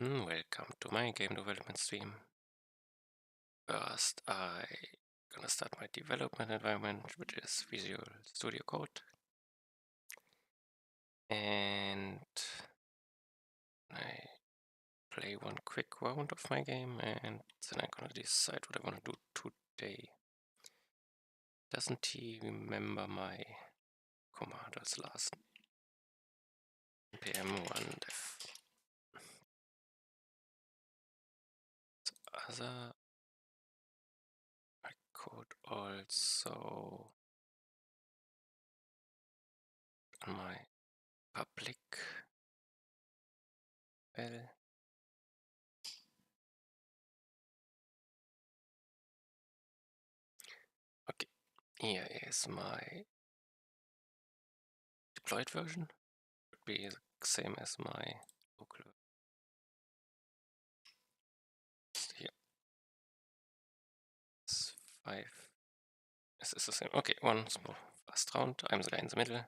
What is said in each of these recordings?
Welcome to my game development stream. First, I gonna start my development environment, which is Visual Studio Code. And I play one quick round of my game, and then I'm gonna decide what I wanna do today. Doesn't he remember my commander's last npm1 def? Other, I could also on my public well. Okay, here is my deployed version. Would be the same as my local. Here, it's 5. This is the same. Okay, one small fast round. I'm the guy in the middle.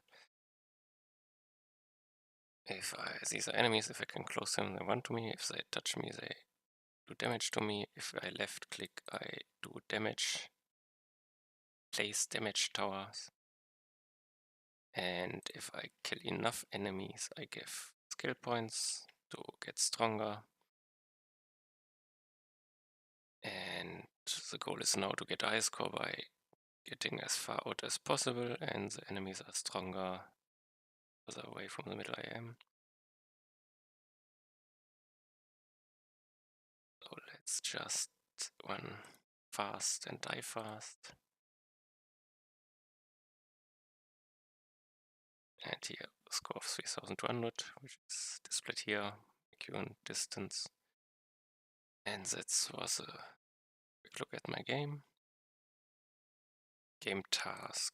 If these are enemies, if I can close them, they run to me. If they touch me, they do damage to me. If I left click, I do damage. Place damage towers. And if I kill enough enemies, I give skill points to get stronger. And the goal is now to get high score by getting as far out as possible, and the enemies are stronger further away from the middle I am. So let's just run fast and die fast. And here, score of 3200, which is displayed here, current distance. And that was a quick look at my game. Game task.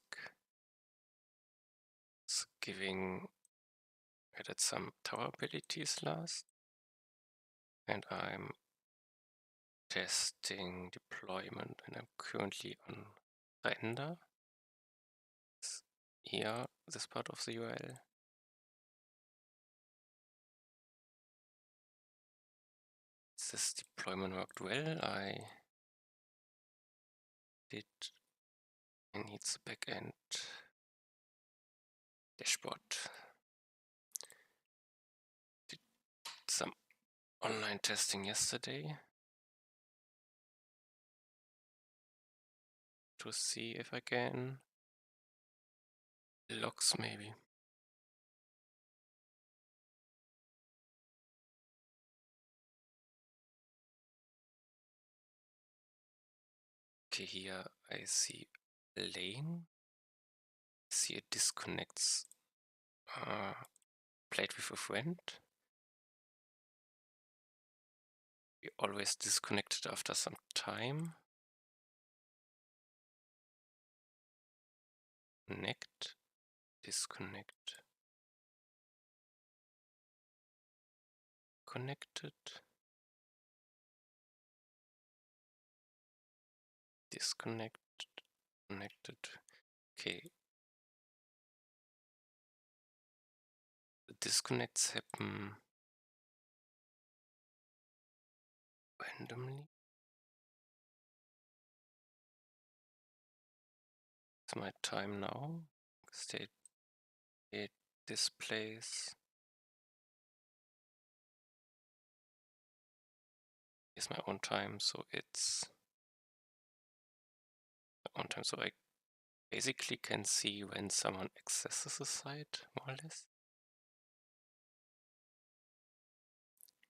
It's giving, I did some tower abilities last. And I'm testing deployment, and I'm currently on render. Here, this part of the URL. This deployment worked well. I need the backend dashboard. Did some online testing yesterday to see if I can logs maybe. Okay, here I see a lane. See it disconnects. Played with a friend. We always disconnected after some time. Connect, disconnect, connected, disconnect, connected. Okay. The disconnects happen randomly. It's my time now. State it displays. Is my own time, so it's my own time. So I basically can see when someone accesses a site, more or less.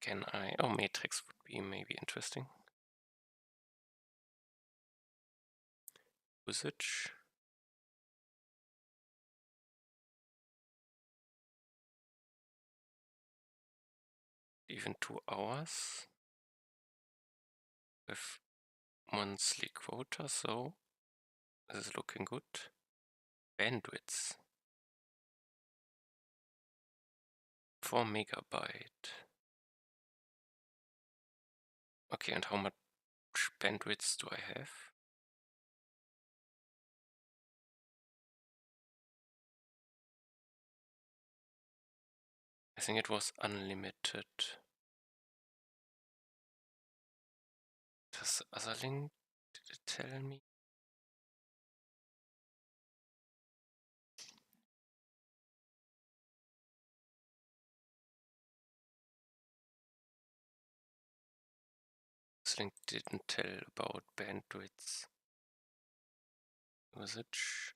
Can I? Oh, matrix would be maybe interesting. Usage. Even 2 hours with monthly quota, so this is looking good. Bandwidth 4 megabyte. Okay, and how much bandwidth do I have? I think it was unlimited. was the other link? Did it tell me? This link didn't tell about bandwidth usage,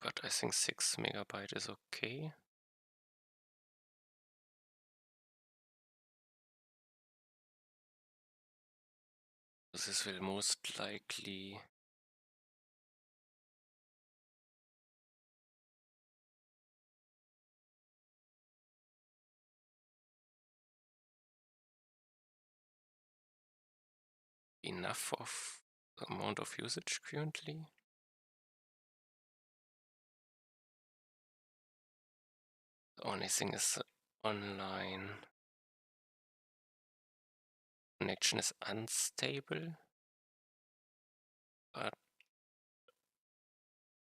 but I think 6 megabyte is okay. This will most likely be enough of the amount of usage currently. The only thing is online connection is unstable, but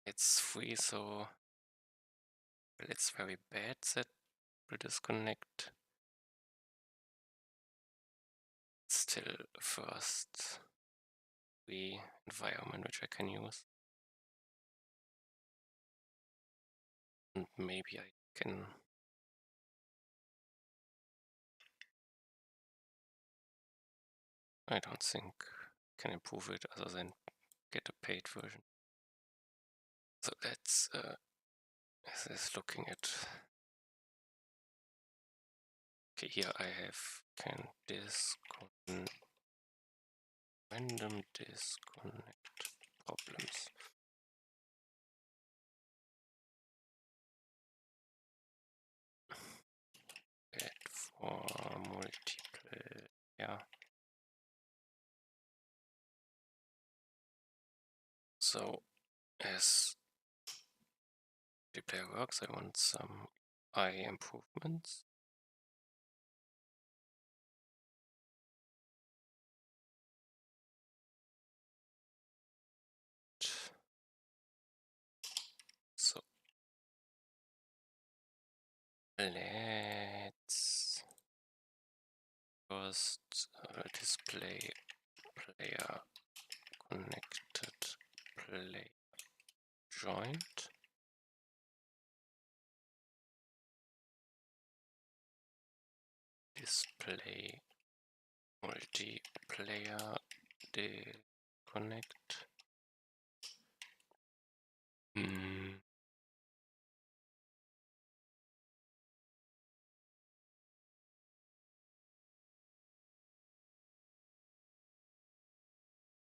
it's free, so it's very bad that will disconnect. Still first free environment which I can use. And maybe I can I don't think I can improve it other than get a paid version. So that's this is looking at. Okay, here I have random disconnect problems. Bad for multiplayer. So as multiplayer works, I want some AI improvements. So let's first display player connected player joined. Display multiplayer connect.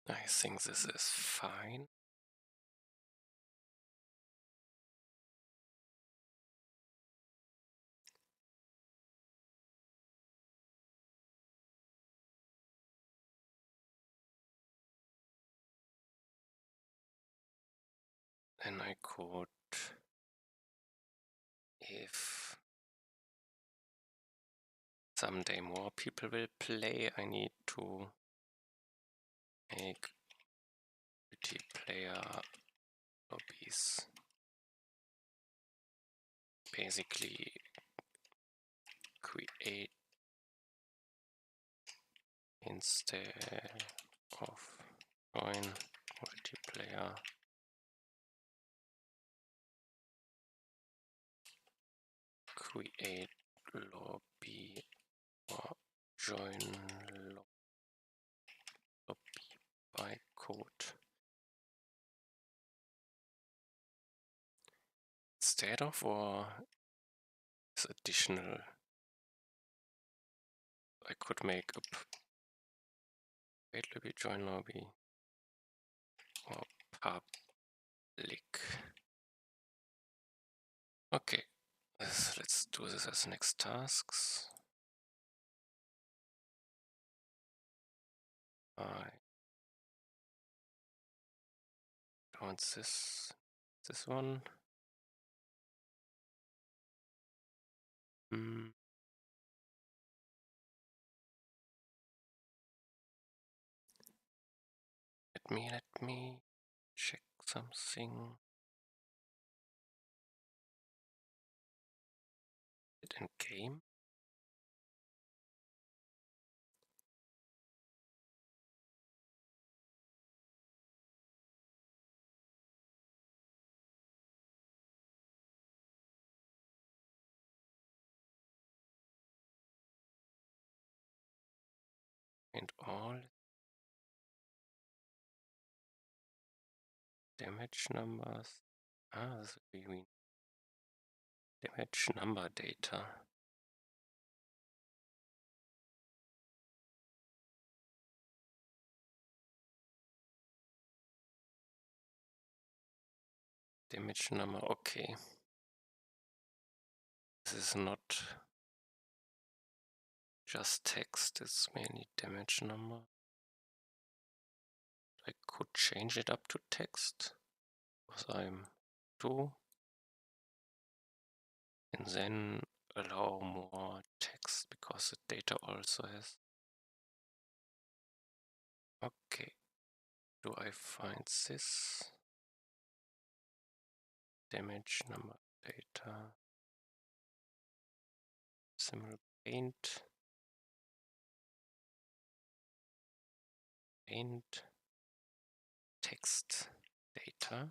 I think this is fine. Then I could, if someday more people will play, I need to make multiplayer lobbies. Basically create instead of join multiplayer create lobby or join lobby by code. Instead of or is additional. I could make a private lobby, join lobby, or public. Okay, let's do this as next tasks. I want this one. Let me check something. It in game. and all damage numbers. This will be damage number data. Damage number, okay. This is not just text, it's mainly damage number. I could change it up to text, because I'm 2, and then allow more text, because the data also has. Okay, do I find this? Damage number data, symbol paint, text data.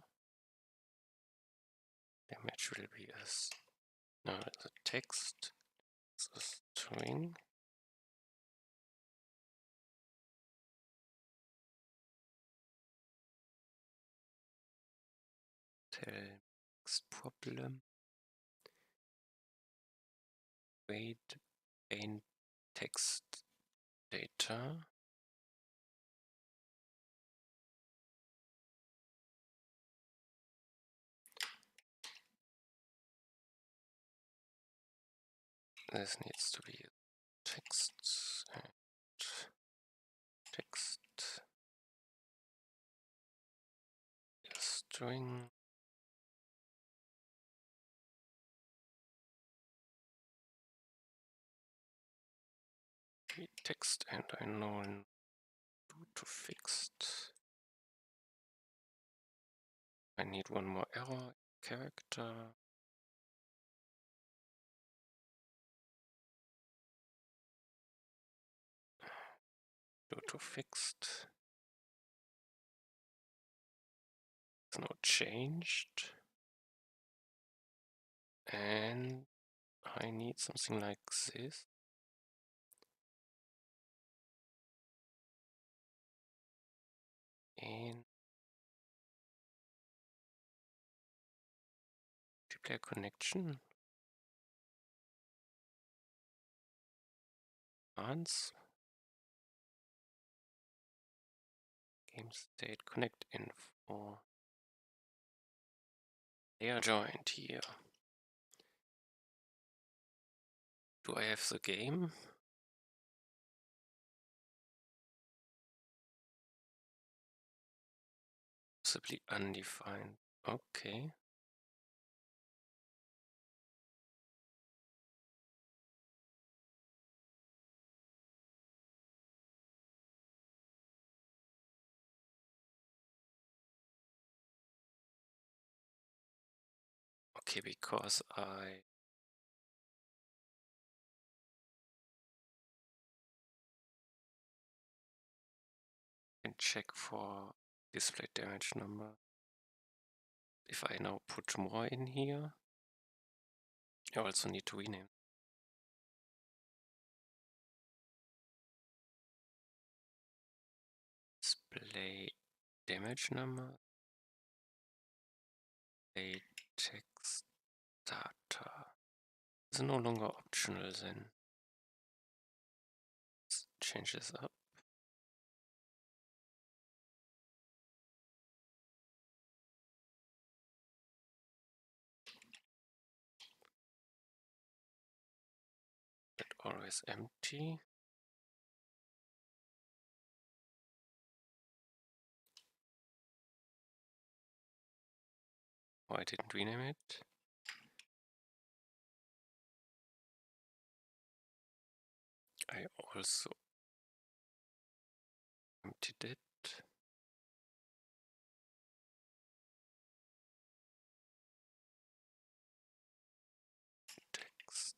Damage will be as no, the text is a string. Text problem. Wait, paint text data. This needs to be text and text string. Text, and I know to fixed. I need one more error character. Do to fixed. It's now changed. And I need something like this. And multiplayer connection. Ans. Game state connect info. They are joined here. Do I have the game? Possibly undefined. Okay. Okay, because I can check for display damage number. If I now put more in here, I also need to rename. Display damage number. Display text data. It's no longer optional then. Let's change this up. But always empty. Oh, I didn't rename it. I also emptied it. Text.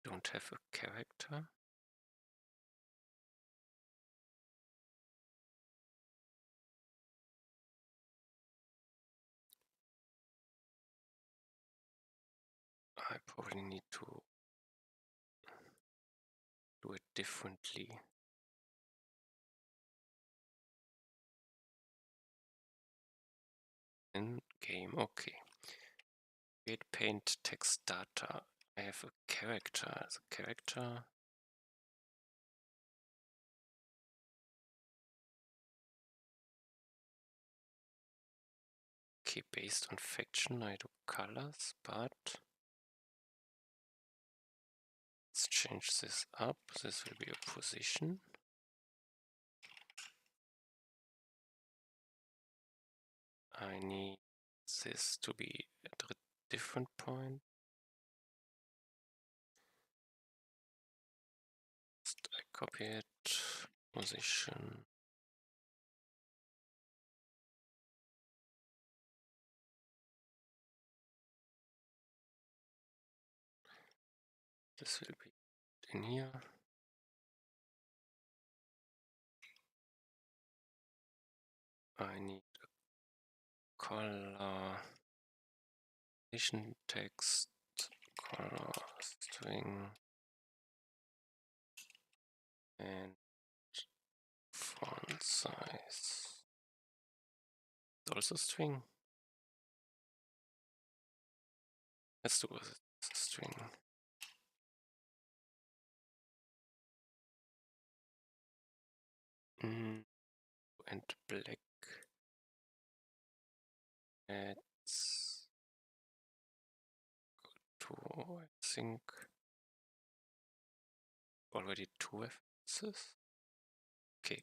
Don't have a character. I probably need to do it differently. In game, okay. Create paint text data. I have a character as a character. Okay, based on faction, I do colors, but let's change this up. This will be a position. I need this to be at a different point. I copy it, position. This will be in here. I need a color, position text, color string, and font size. Also string. Let's do a string. And black. Let's go to, I think, already 2 references. Okay.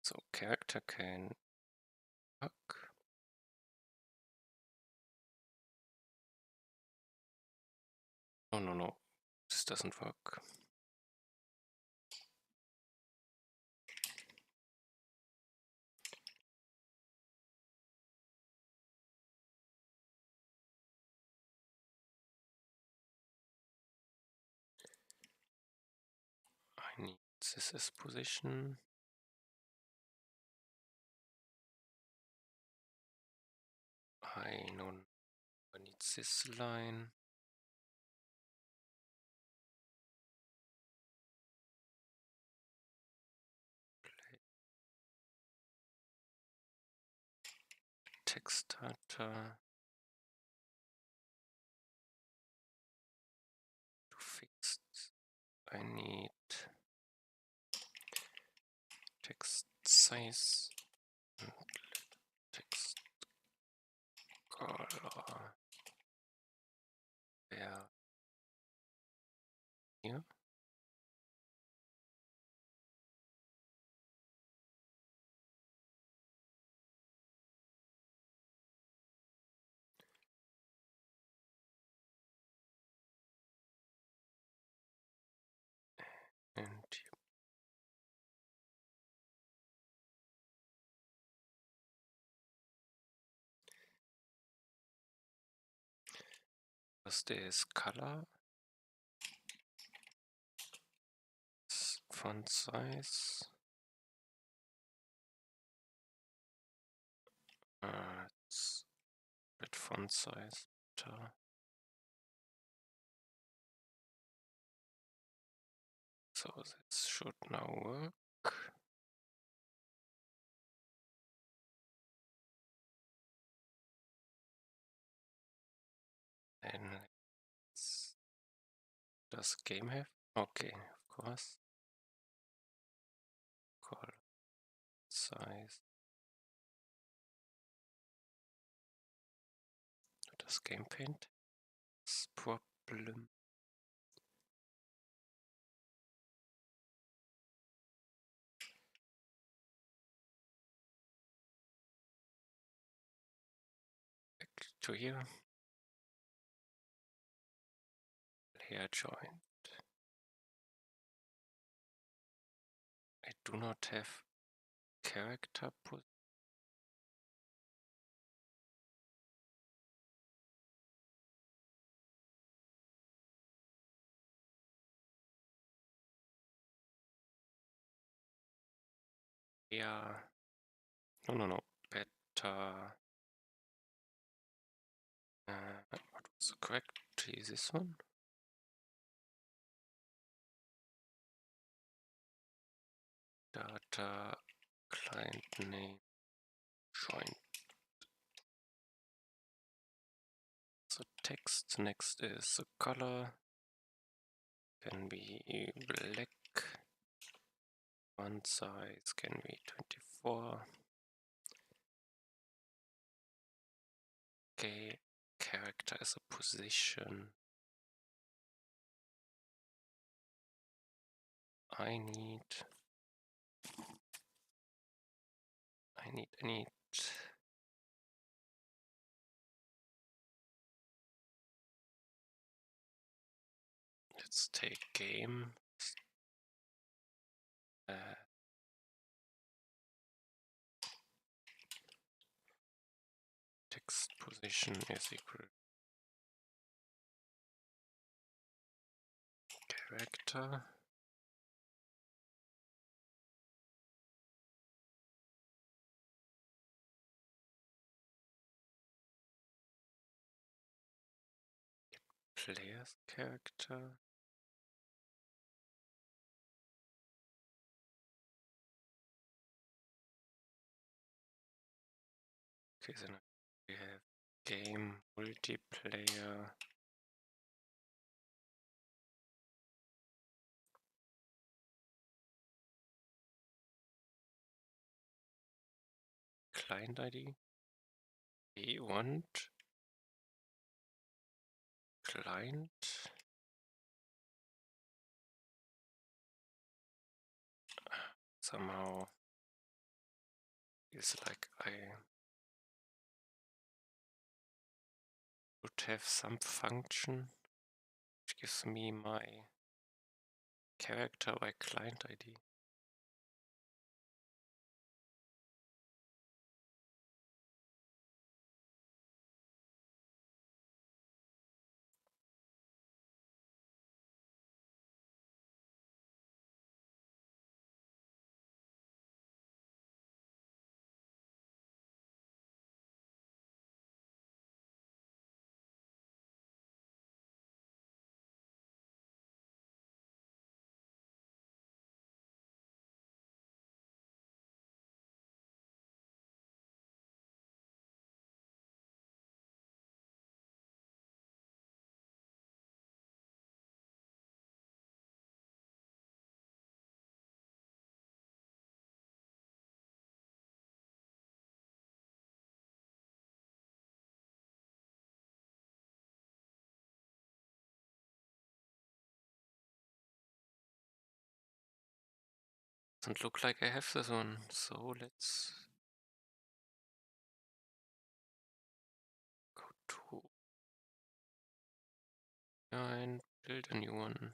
So character can work. Oh no, this doesn't work. I need this as position. I know I need this line. Text data. To fix, I need text size and text color. Where here? And first is color, font size. It's bit font size better. So this should now work. And does game have? Okay, of course. Color size. Does game paint? It's problem. Back to here. Layer joint. I do not have character put. Yeah. No. Better. What was the correct? Is this one? Data client name join. So text next is the color. Can be black. Font size can be 24. Okay, character is a position. I need let's take game. Text position is equal character. Player's character. Okay, then we have game multiplayer. Client ID. We want client. Somehow it's like I would have some function which gives me my character by client ID. Doesn't look like I have this one, so let's go to and build a new one.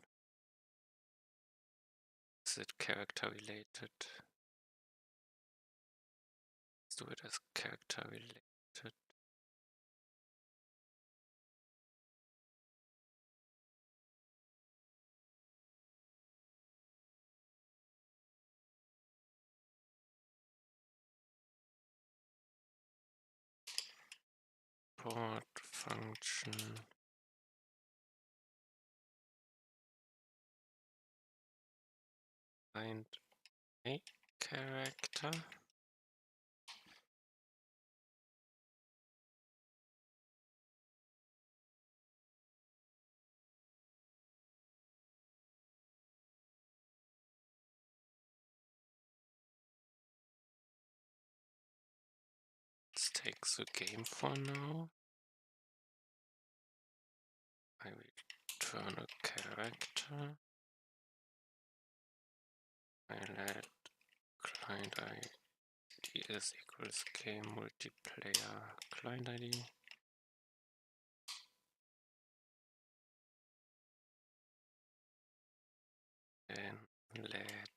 Is it character related? Let's do it as character related. Port function. Find a character. Let's take the game for now. I will turn a character. I'll add client ID is equals game multiplayer client ID. Then let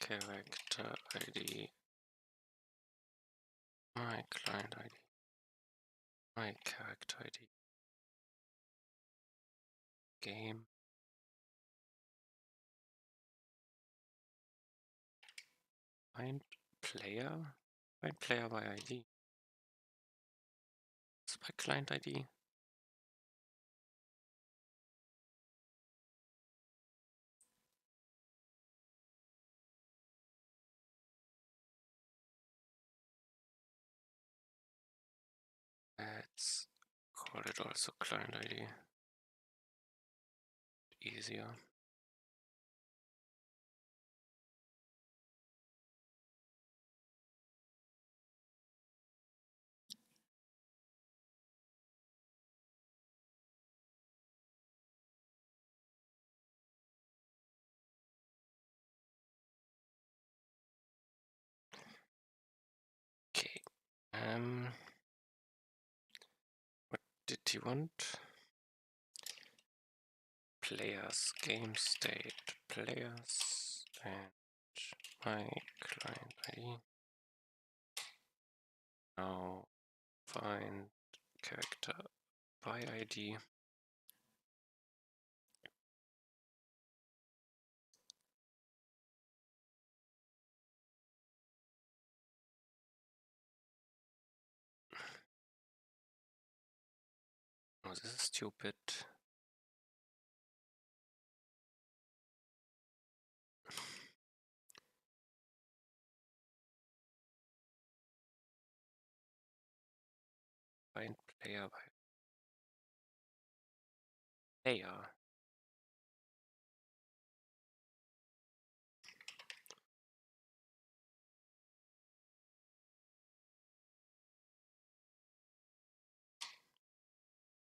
character ID my client ID my character ID game Find player by ID. It's by client ID. Let's call it also client ID. Easier. Okay. What did he want? Players, game state, players, and my client ID. Now find character by ID. Oh, this is stupid. Find player by player.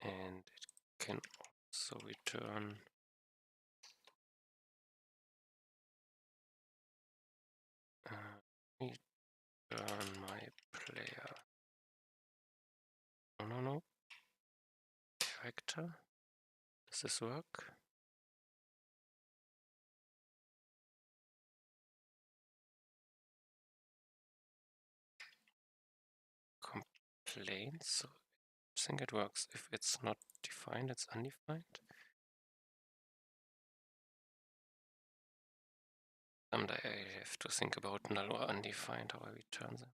And it can also return return my player. No. Character. Does this work? Complaints. So I think it works. If it's not defined, it's undefined. Someday I have to think about null or undefined, how I return them.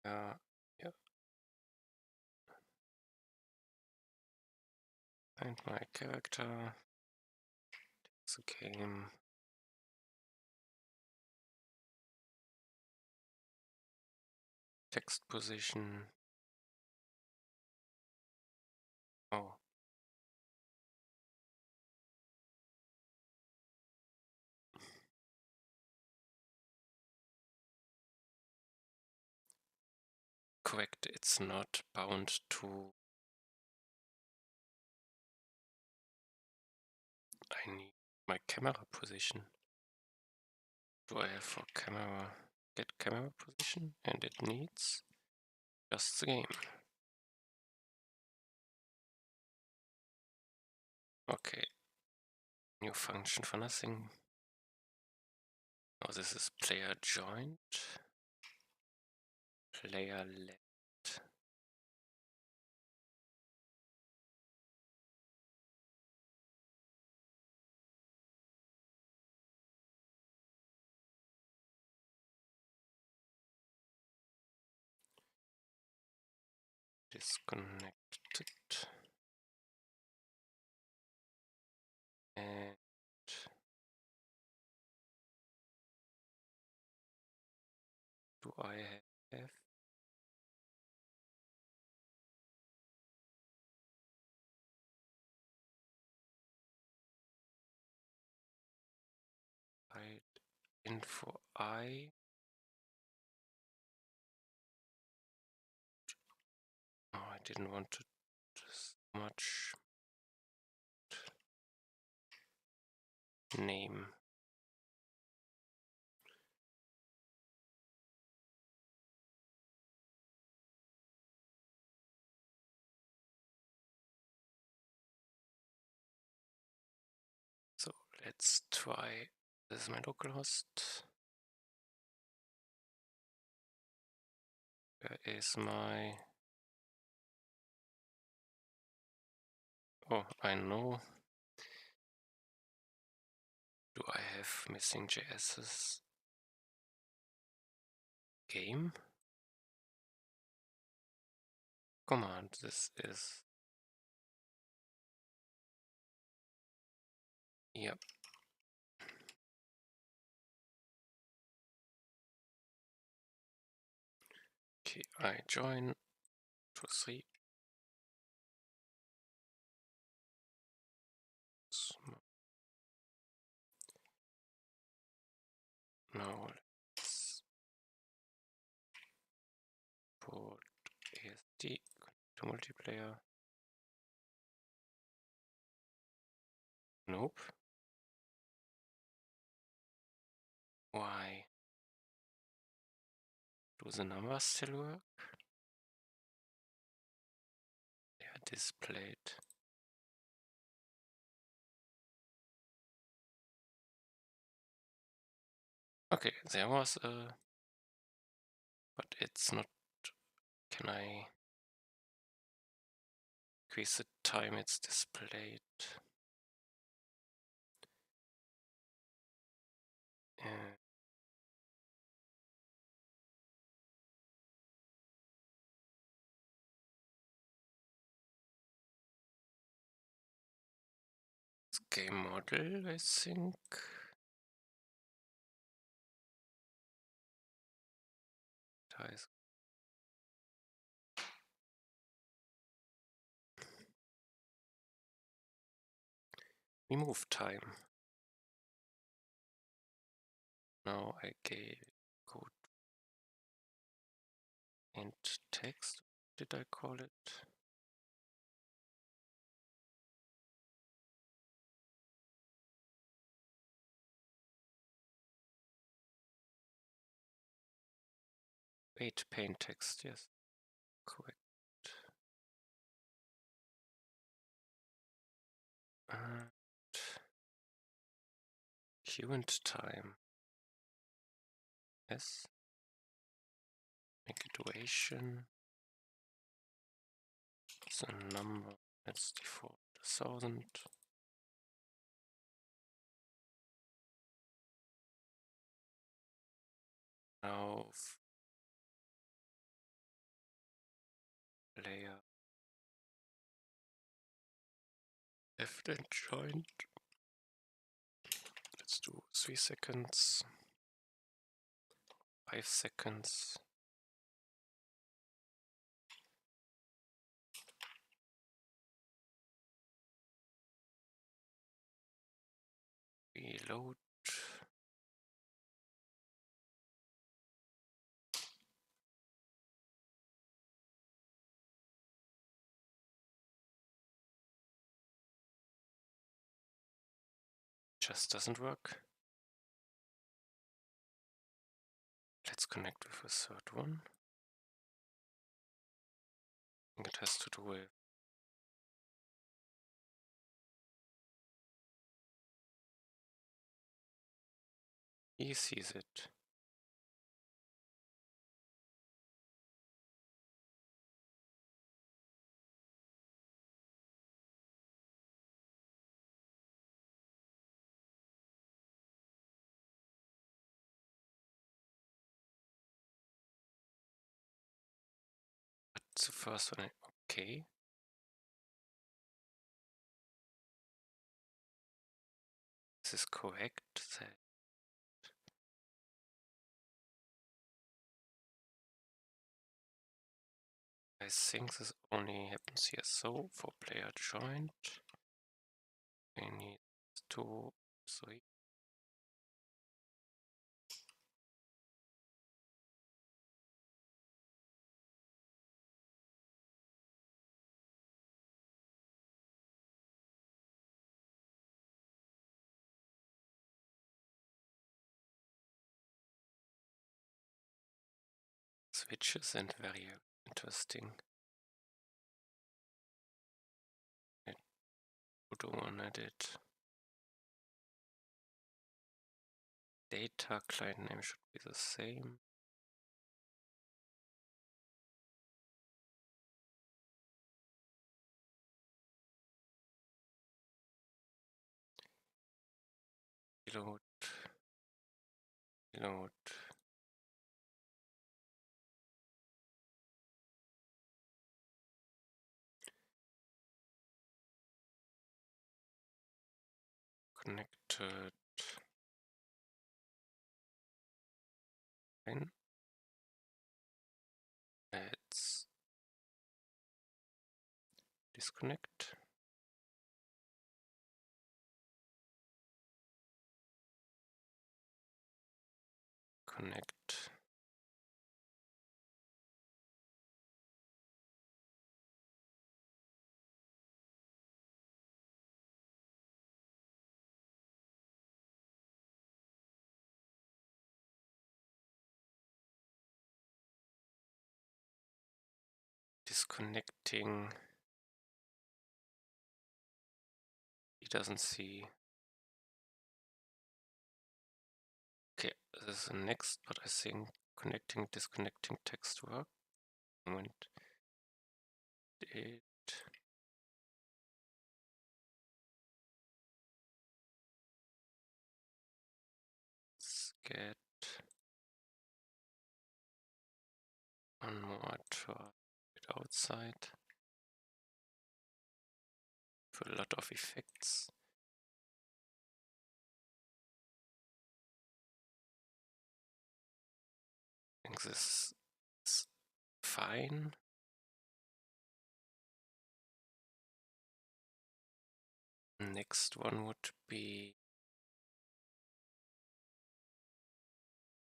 Yeah. Find my character. It's a game. Text position. Oh. Correct, it's not bound to. I need my camera position. Do I have for camera get camera position? And it needs just the game. Okay. New function for nothing. Oh, this is player joined. Player left. Disconnected. And do I have hide info I? Oh, I didn't want to so much name. So let's try. This is my localhost. Where is my... Oh, I know. Do I have missing JS's game? Command, this is... Yep. Okay, I join 2, 3. Now let's put ASD to multiplayer. Nope. Why? Do the numbers still work? They are displayed. Okay, there was a... But it's not... Can I increase the time it's displayed? It's game model, I think. Ties. Remove time. Now I gave code and text. Did I call it? Wait, paint text, yes. Correct. And current time. Yes. Make a duration. The number. Let's default 1000. Now player left and joined. Let's do 3 seconds. 5 seconds. Reload. Just doesn't work. Let's connect with a third one. I think it has to do with he sees it. But the first one, okay. This is correct. That I think this only happens here. So for player joined, we need 2, 3. Switches and very interesting. Auto one edit. Data client name should be the same. Reload. Reload. Connected. Fine. Let's disconnect. Connect. Disconnecting. He doesn't see. Okay, this is the next, but I think connecting, disconnecting text work. Moment. It let's get one more try it outside. For a lot of effects. I think this is fine. Next one would be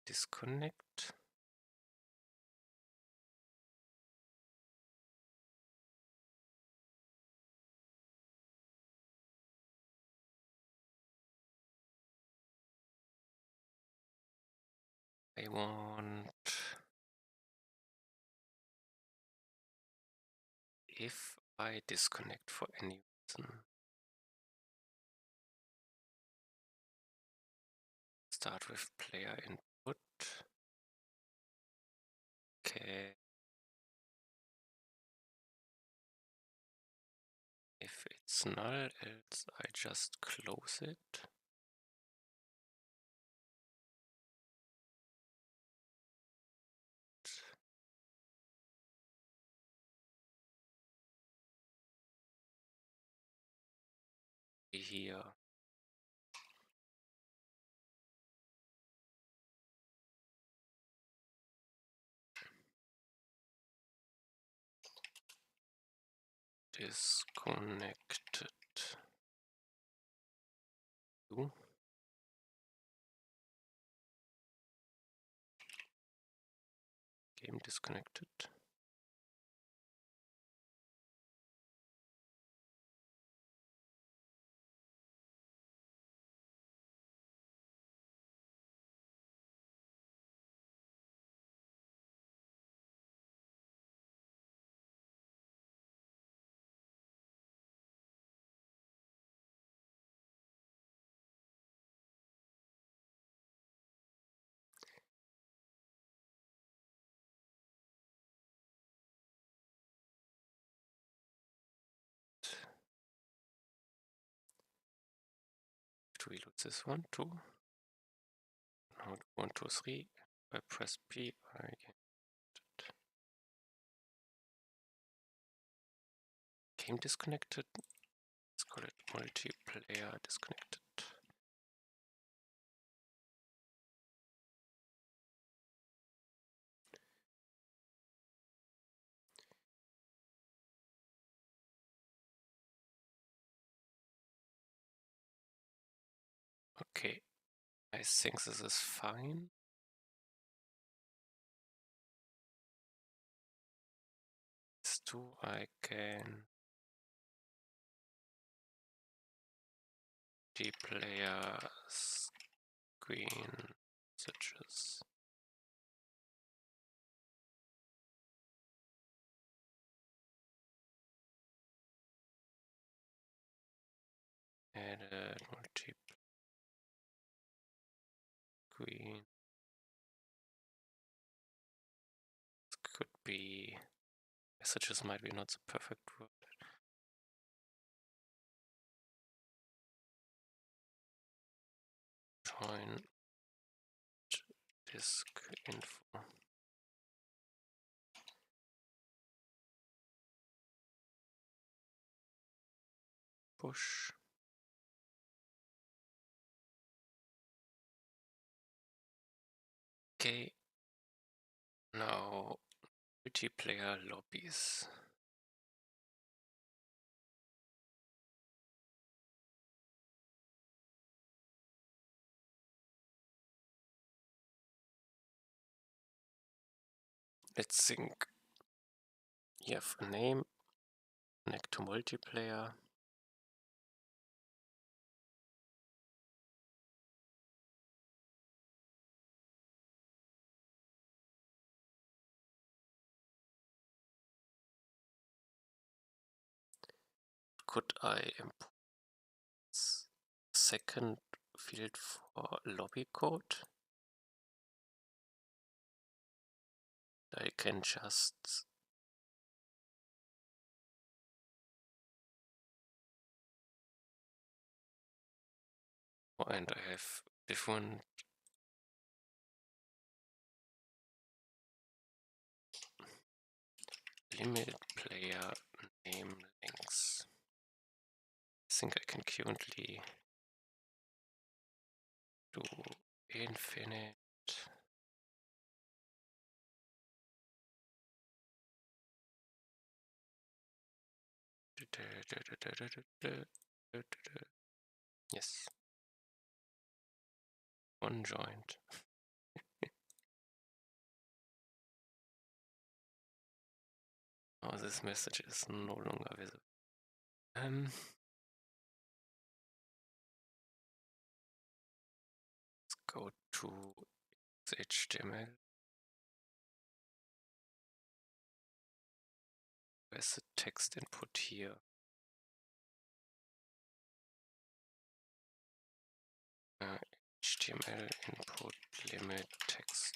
disconnect. I want if I disconnect for any reason. Start with player input. Okay. If it's null, else I just close it. Here. Disconnected. Game disconnected. Do we lose this one too? Now 1, 2, 3. If I press P, I get it. Game disconnected. Let's call it multiplayer disconnected. Okay, I think this is fine. These two I can multiplayer screen messages. Added multi screen. Could be messages, might be not the perfect word. join disk info. Push. Okay. Now multiplayer lobbies. Let's think. You have a name, connect to multiplayer. Could I import second field for lobby code? I can just and I have different limit player name links. I think I can currently do infinite. Yes. Unjoined. Oh, this message is no longer visible. Let's go to HTML. Where's the text input here? HTML input limit text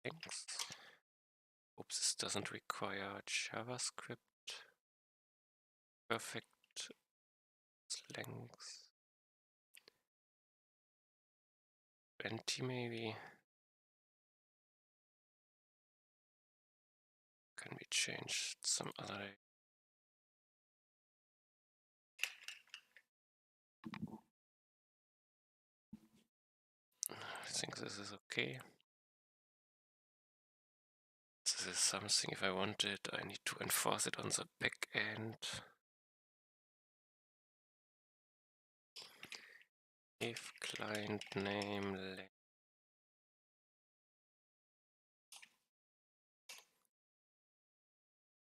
links. Oops, this doesn't require JavaScript. Perfect length. 20 maybe. Can we change some other? I think this is okay. This is something, if I want it, I need to enforce it on the back end. If client name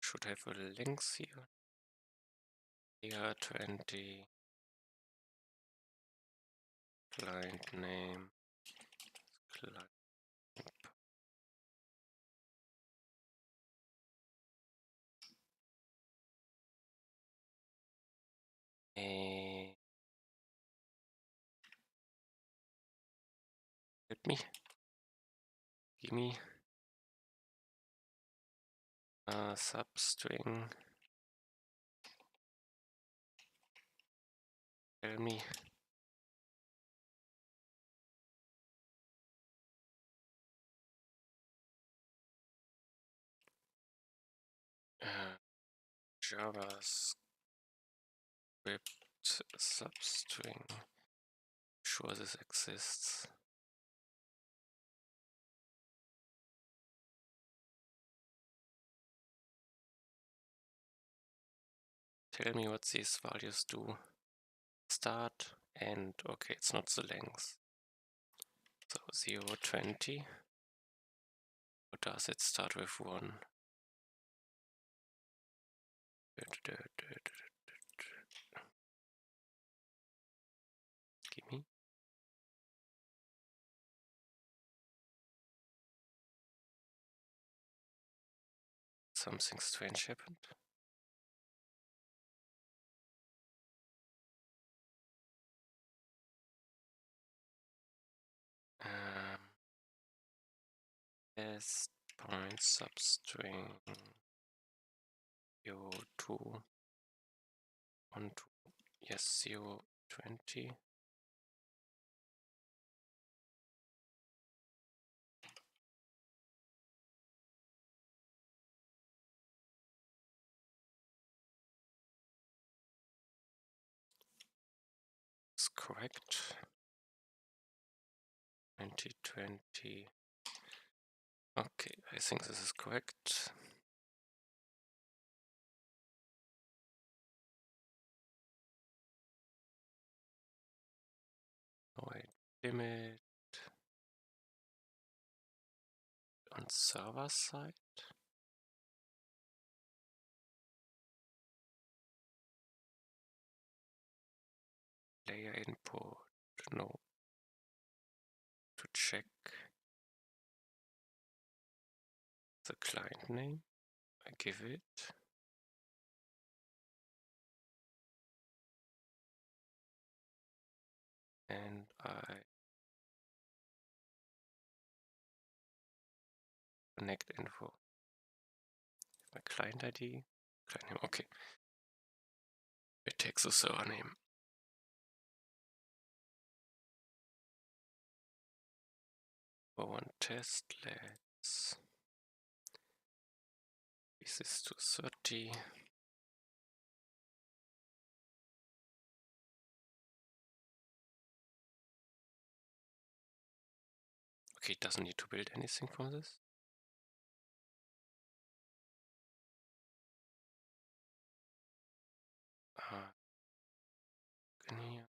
should have a links here. Here 20 client name client. Let me give me a substring. Tell me JavaScript substring. Sure, this exists. Tell me what these values do. Start, end. Okay, it's not the length. So 0, 20. Or does it start with 1? Give me. Something strange happened. Test point substring 0, 2, 1, 2. Yes, 0, 20. is correct. 2020. Okay, I think this is correct. Wait, limit on server side. Player input, no. To check the client name, I give it. And I connect info. My client ID, client name, okay. It takes the server name. For one test, let's increase this to 30. Okay, it doesn't need to build anything from this. Can here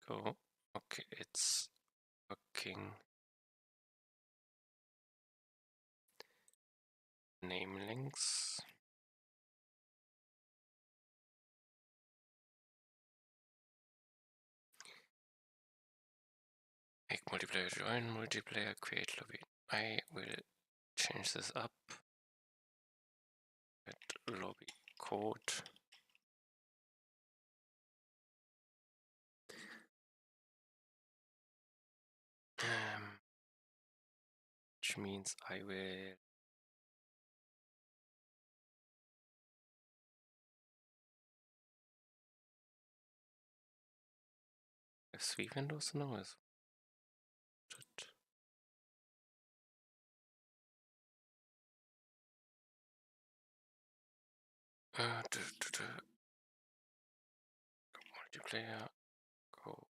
go. Okay, it's working. Name links. Make multiplayer join, multiplayer create lobby. I will change this up at lobby code. Which means I will have 3 windows now. Is multiplayer go.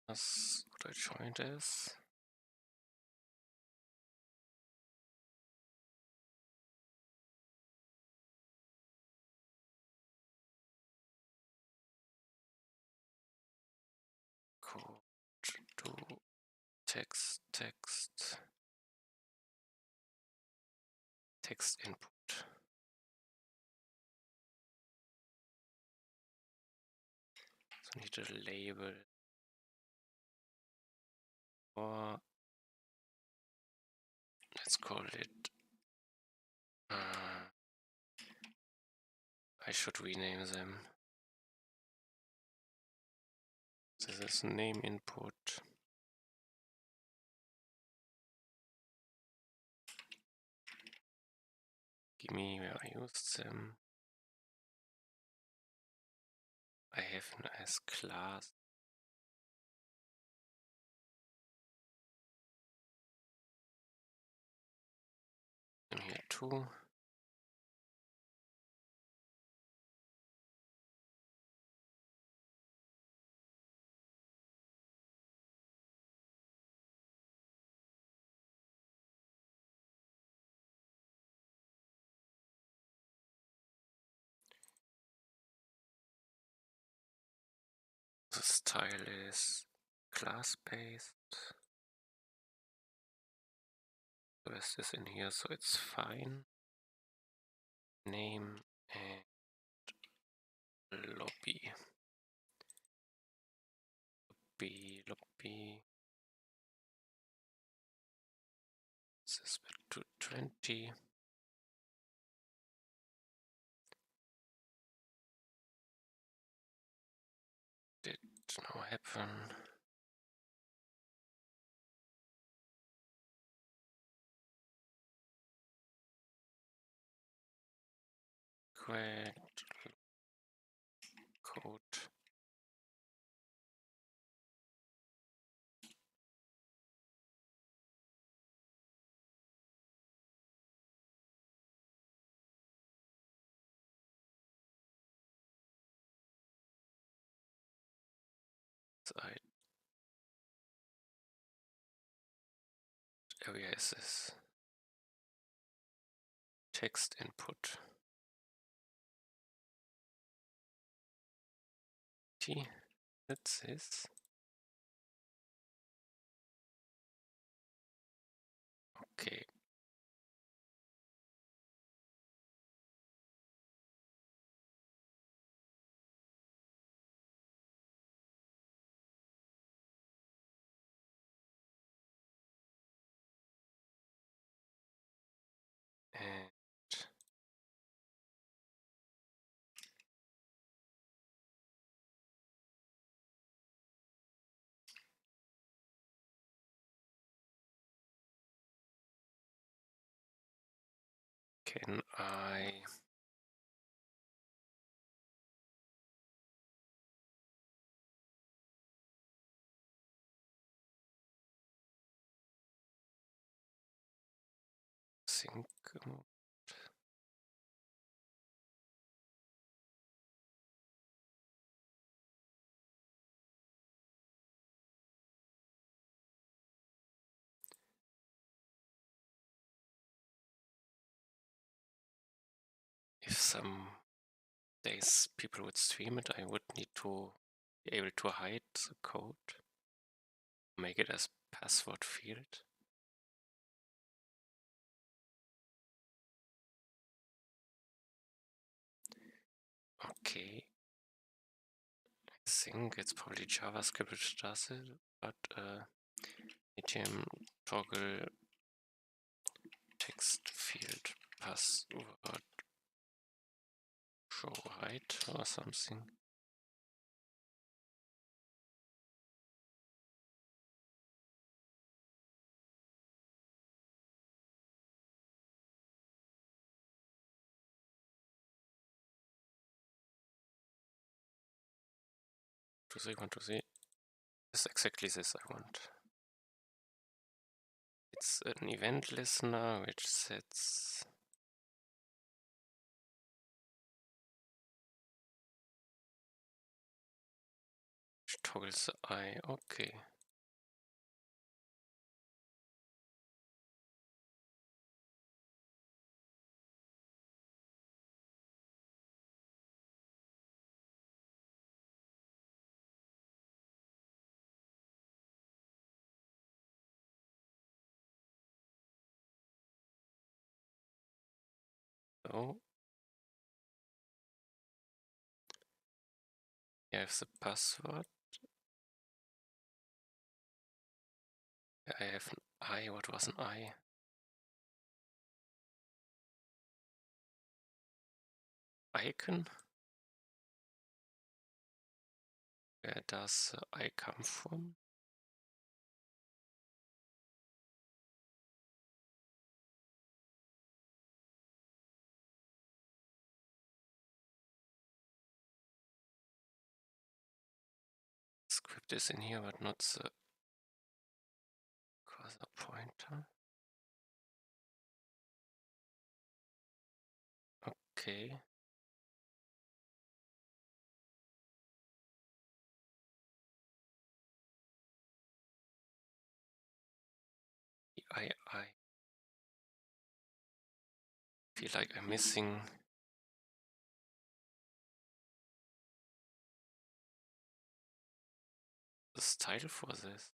That's what I joined as. Code to text input. So need a label or let's call it. I should rename them. This is name input. Give me where I used them. I have an as class. And here too. The style is class based. The rest is in here, so it's fine. Name and lobby. Lobby. This is back to 20. Did now happen. squared code. Side area is this text input. T, that's this. Okay. And can I sync mode? If some days people would stream it, I would need to be able to hide the code, make it as password field. Okay. I think it's probably JavaScript which does it, but ATM toggle text field password show height or something. To see, want to see. It's exactly this I want. It's an event listener which sets toggles the eye. Okay. So I have the password. I have an eye. What was an eye? Icon? Where does the eye come from? Script is in here, but not the cursor pointer. Okay. I feel like I'm missing the style for this.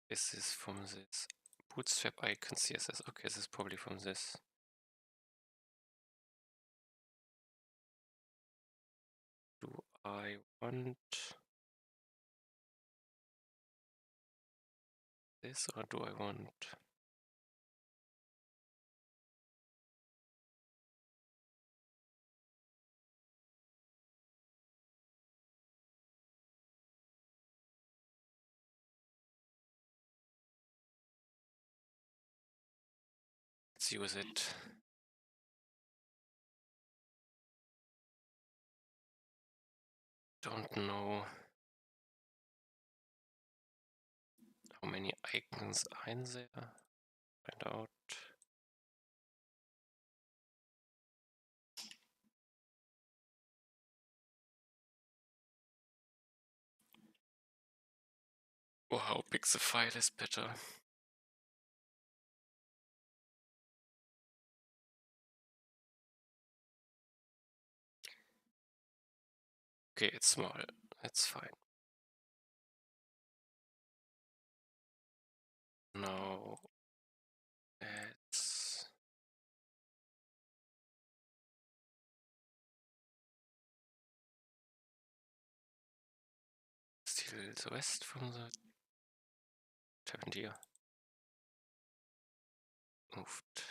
This is from this Bootstrap icon CSS. Okay, this is probably from this. Do I want this or do I want let's use it. Don't know how many icons are in there. Find out. Wow, big the file is better. Okay, it's small. It's fine. Now it's still the west from the happened here. Moved.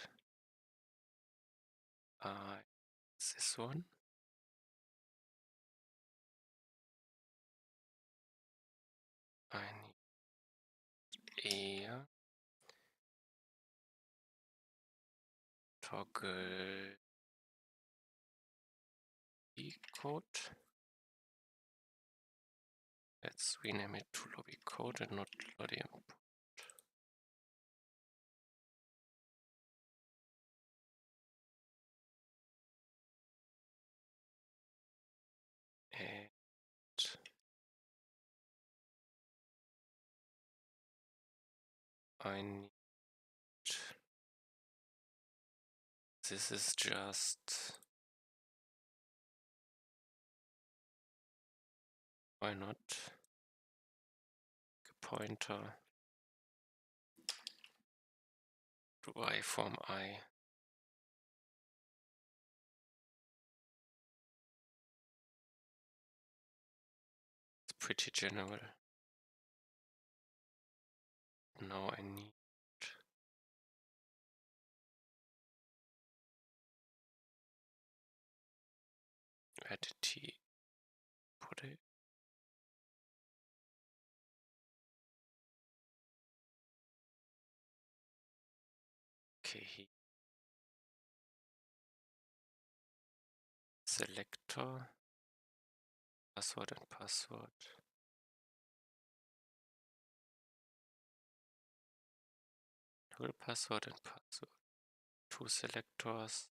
This one. I need a toggle E code. Let's rename it to lobby code and not lobby input. And I need, this is just, why not, a pointer to I form I. It's pretty general. Now I need where did he put it? Okay, he selector, password and password. Toggle password and password. Two selectors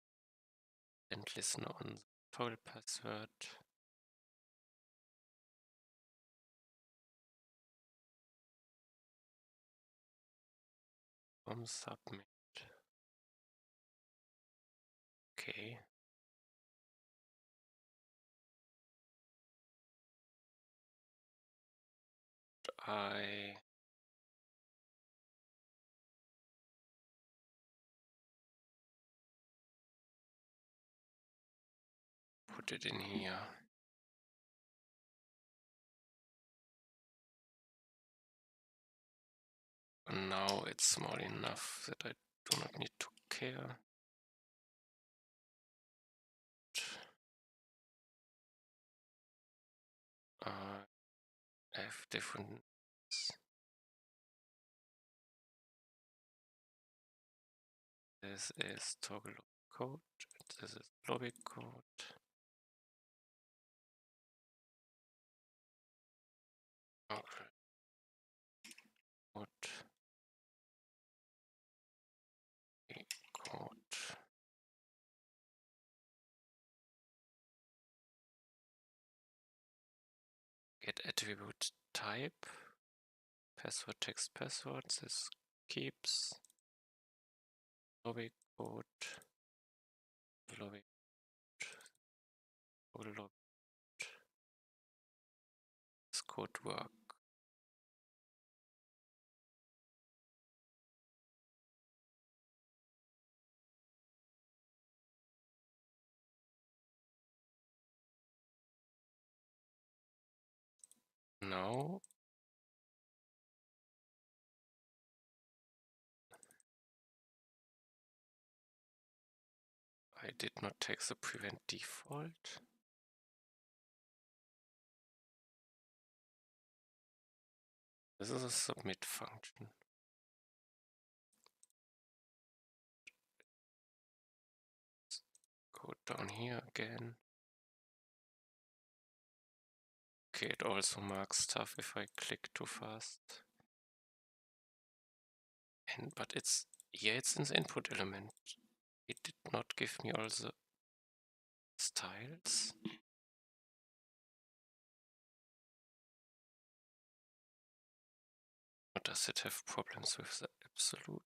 and listen on the toggle password. Submit. Okay. I put it in here. And now it's small enough that I do not need to care. I have different. This is toggle code. This is lobby code. Okay. Code. Get attribute type. Password text password. This keeps. Lobby code. Lobby code. Lobby. This code work. Now I did not take the prevent default. This is a submit function. go down here again. Okay, it also marks stuff if I click too fast. But it's here, it's in the input element. It did not give me all the styles. Or does it have problems with the absolute?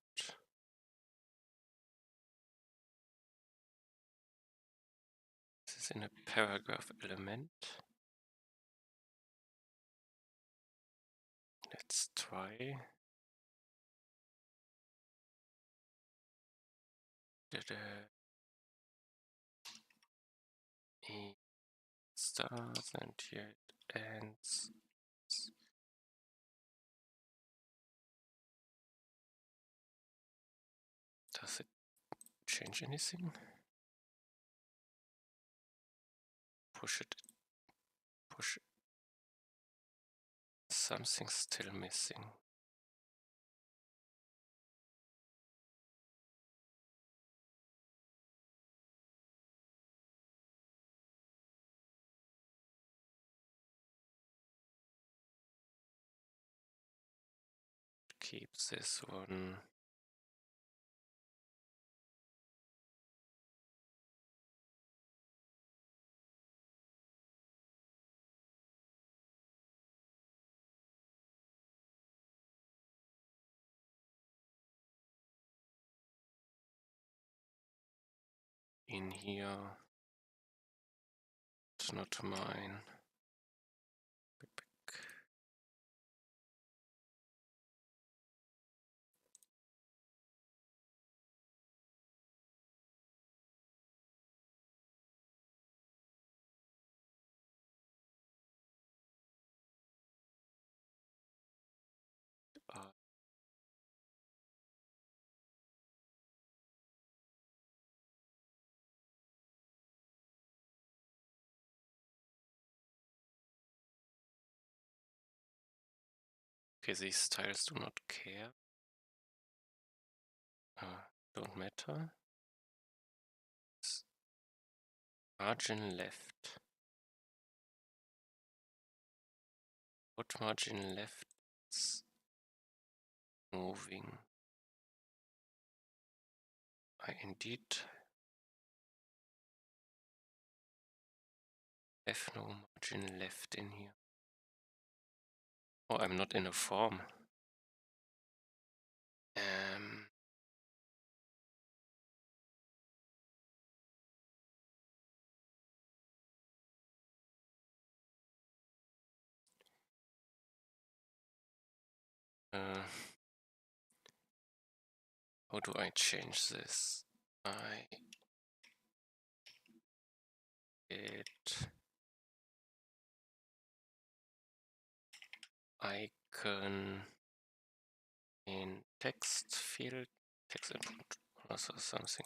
This is in a paragraph element. Let's try. It starts and here it ends. Does it change anything? Push it. Push it. Something's still missing. Keep this one. In here. It's not mine. Okay, these styles do not care. Don't matter. Margin left. What margin left is moving. I indeed have no margin left in here. Oh, I'm not in a form. How do I change this? I get icon in text field, text input, or something.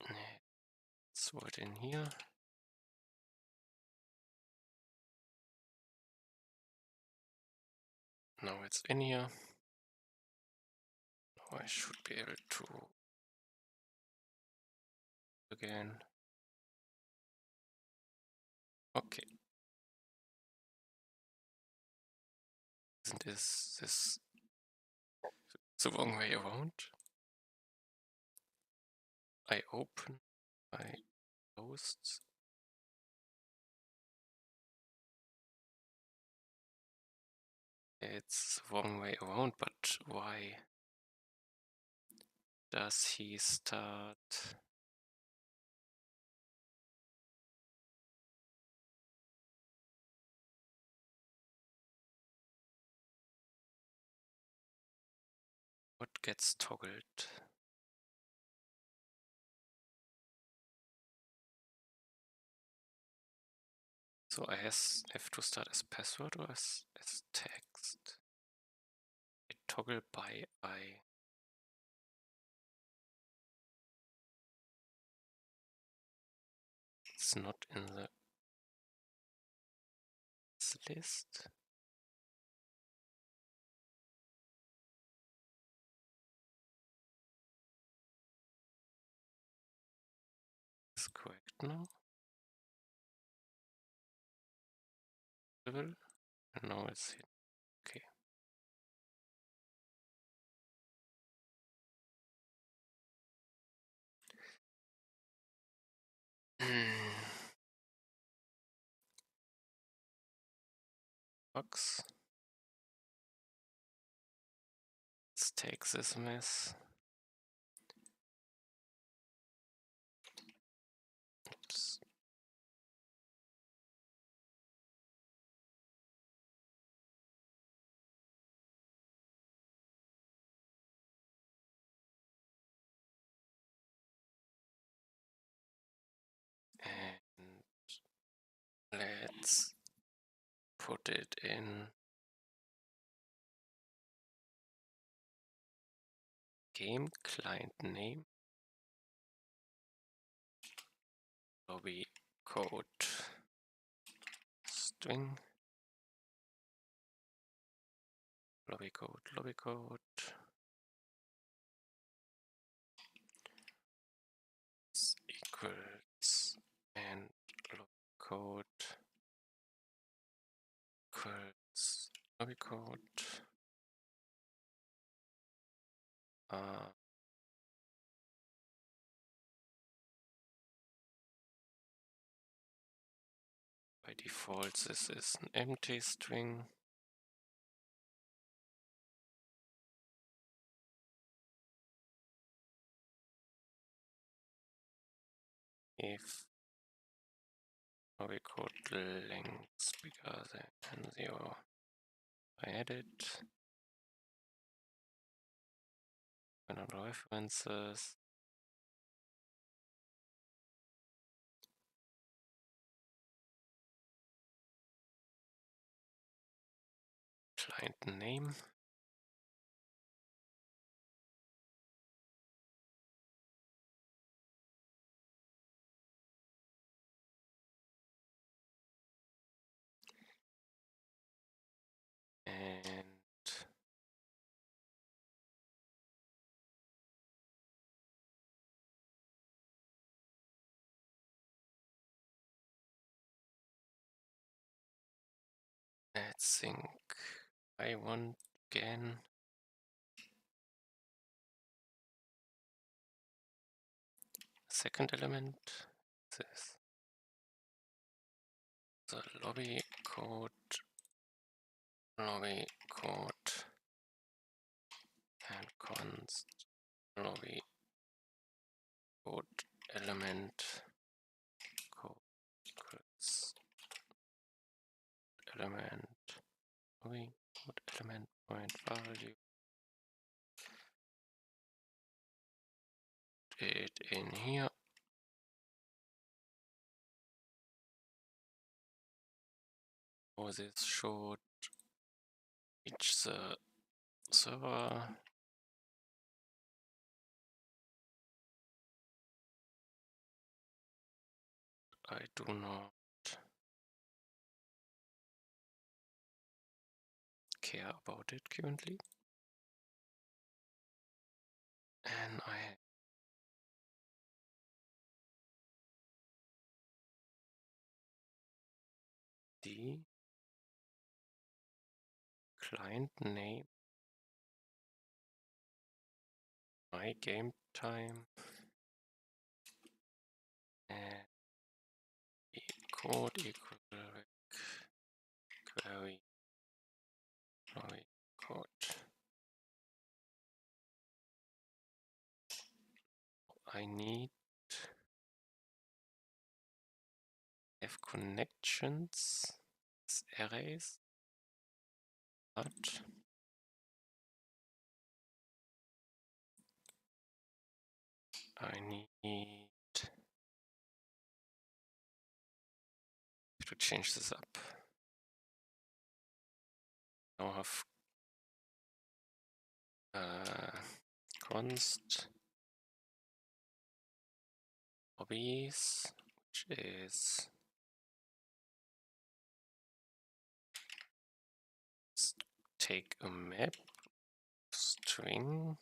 Let's throw it in here. Now it's in here. Now I should be able to again. Okay. Isn't this the wrong way around? I open, I closed. It's the wrong way around, but why does he start? What gets toggled? So I have to start as password or as text? I toggle by I. It's not in the list. now? Level? No, it's hidden. Okay. Box. Let's take this mess. Oops. And let's put it in game client name. Lobby code string. Lobby code. Equals and lobby code equals lobby code. By default, this is an empty string. If lobby code length bigger than 0, I add it. Another references. Client name. And let's think. I want again. Second element. This. The lobby code and const lobby code element code equals element lobby code element point value. It in here. Oh, this should reach the server. I do not care about it currently. And I the client name, my game time, and the code equal query lobby code. I need have connections as arrays, but I need to change this up. Now have const hobbies, which is take a map string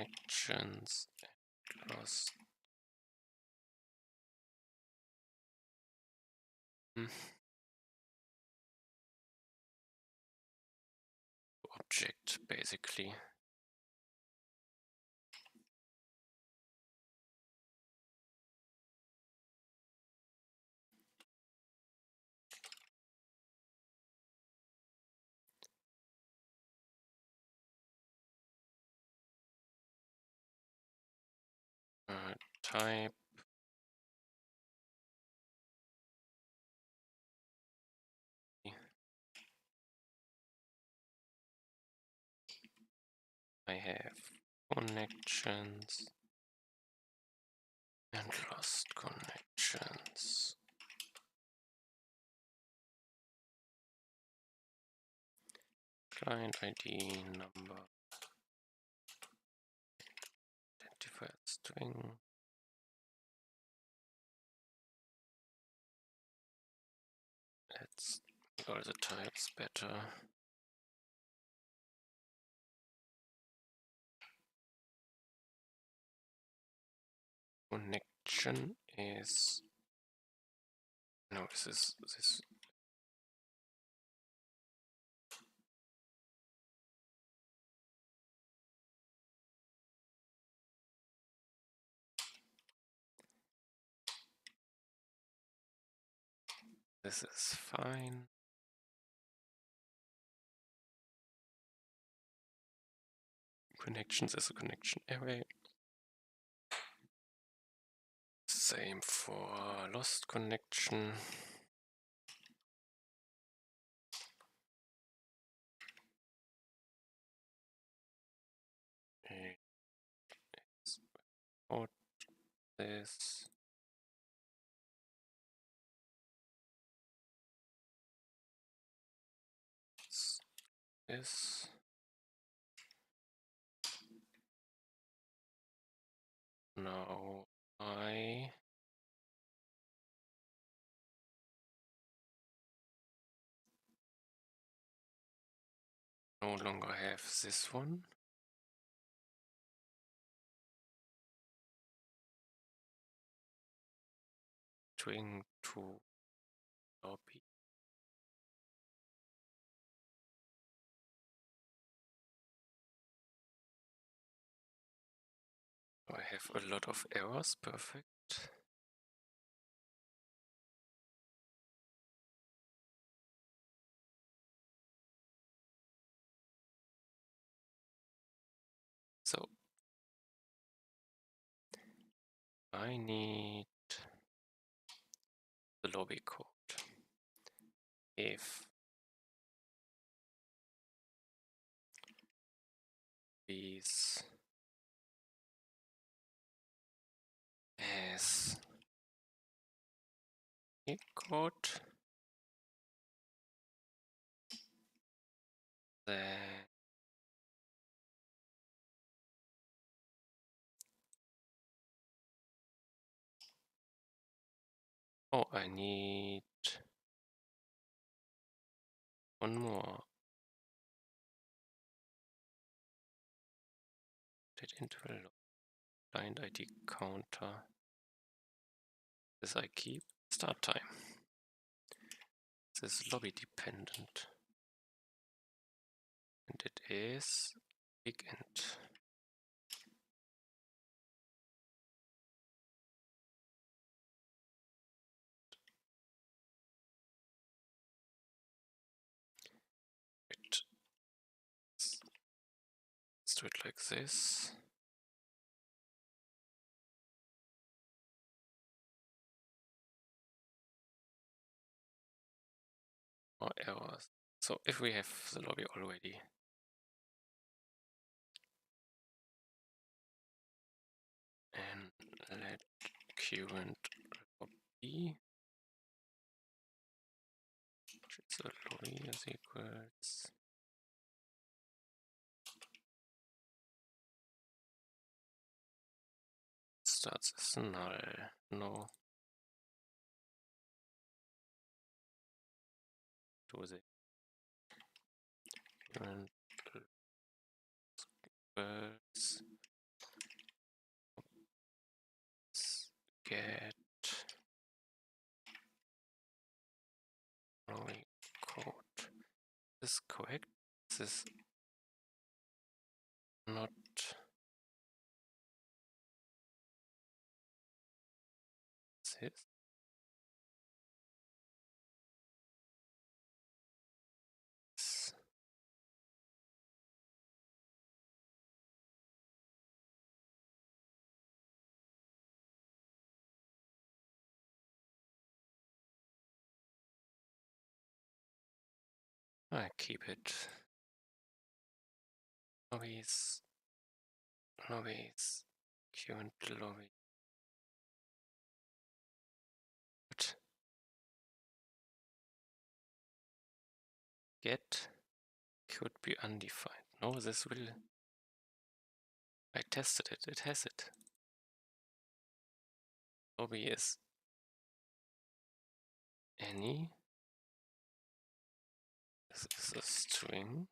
connections and lost. Object basically. Type I have connections and lost connections. Client ID number, identifier string. Let's make all the types better. Connection is no, this is this. This is fine. Connections is a connection array. Same for lost connection. Export this. This. Now I no longer have this one. String to lobby. I have a lot of errors. Perfect. So I need the lobby code. If these as a code, then oh, I need one more. Did interval client ID counter. This I keep. Start time. This is lobby dependent. And it is big int. Wait. Let's do it like this. More errors. So if we have the lobby already, and let current lobby, which is the lobby is equals starts as null. No. Do the current equals get lobby code. Is this correct? This is not. This. I keep it. Lobbies, current lobby. What? Get could be undefined. No, this will. I tested it. It has it. Lobby is any. This is a string.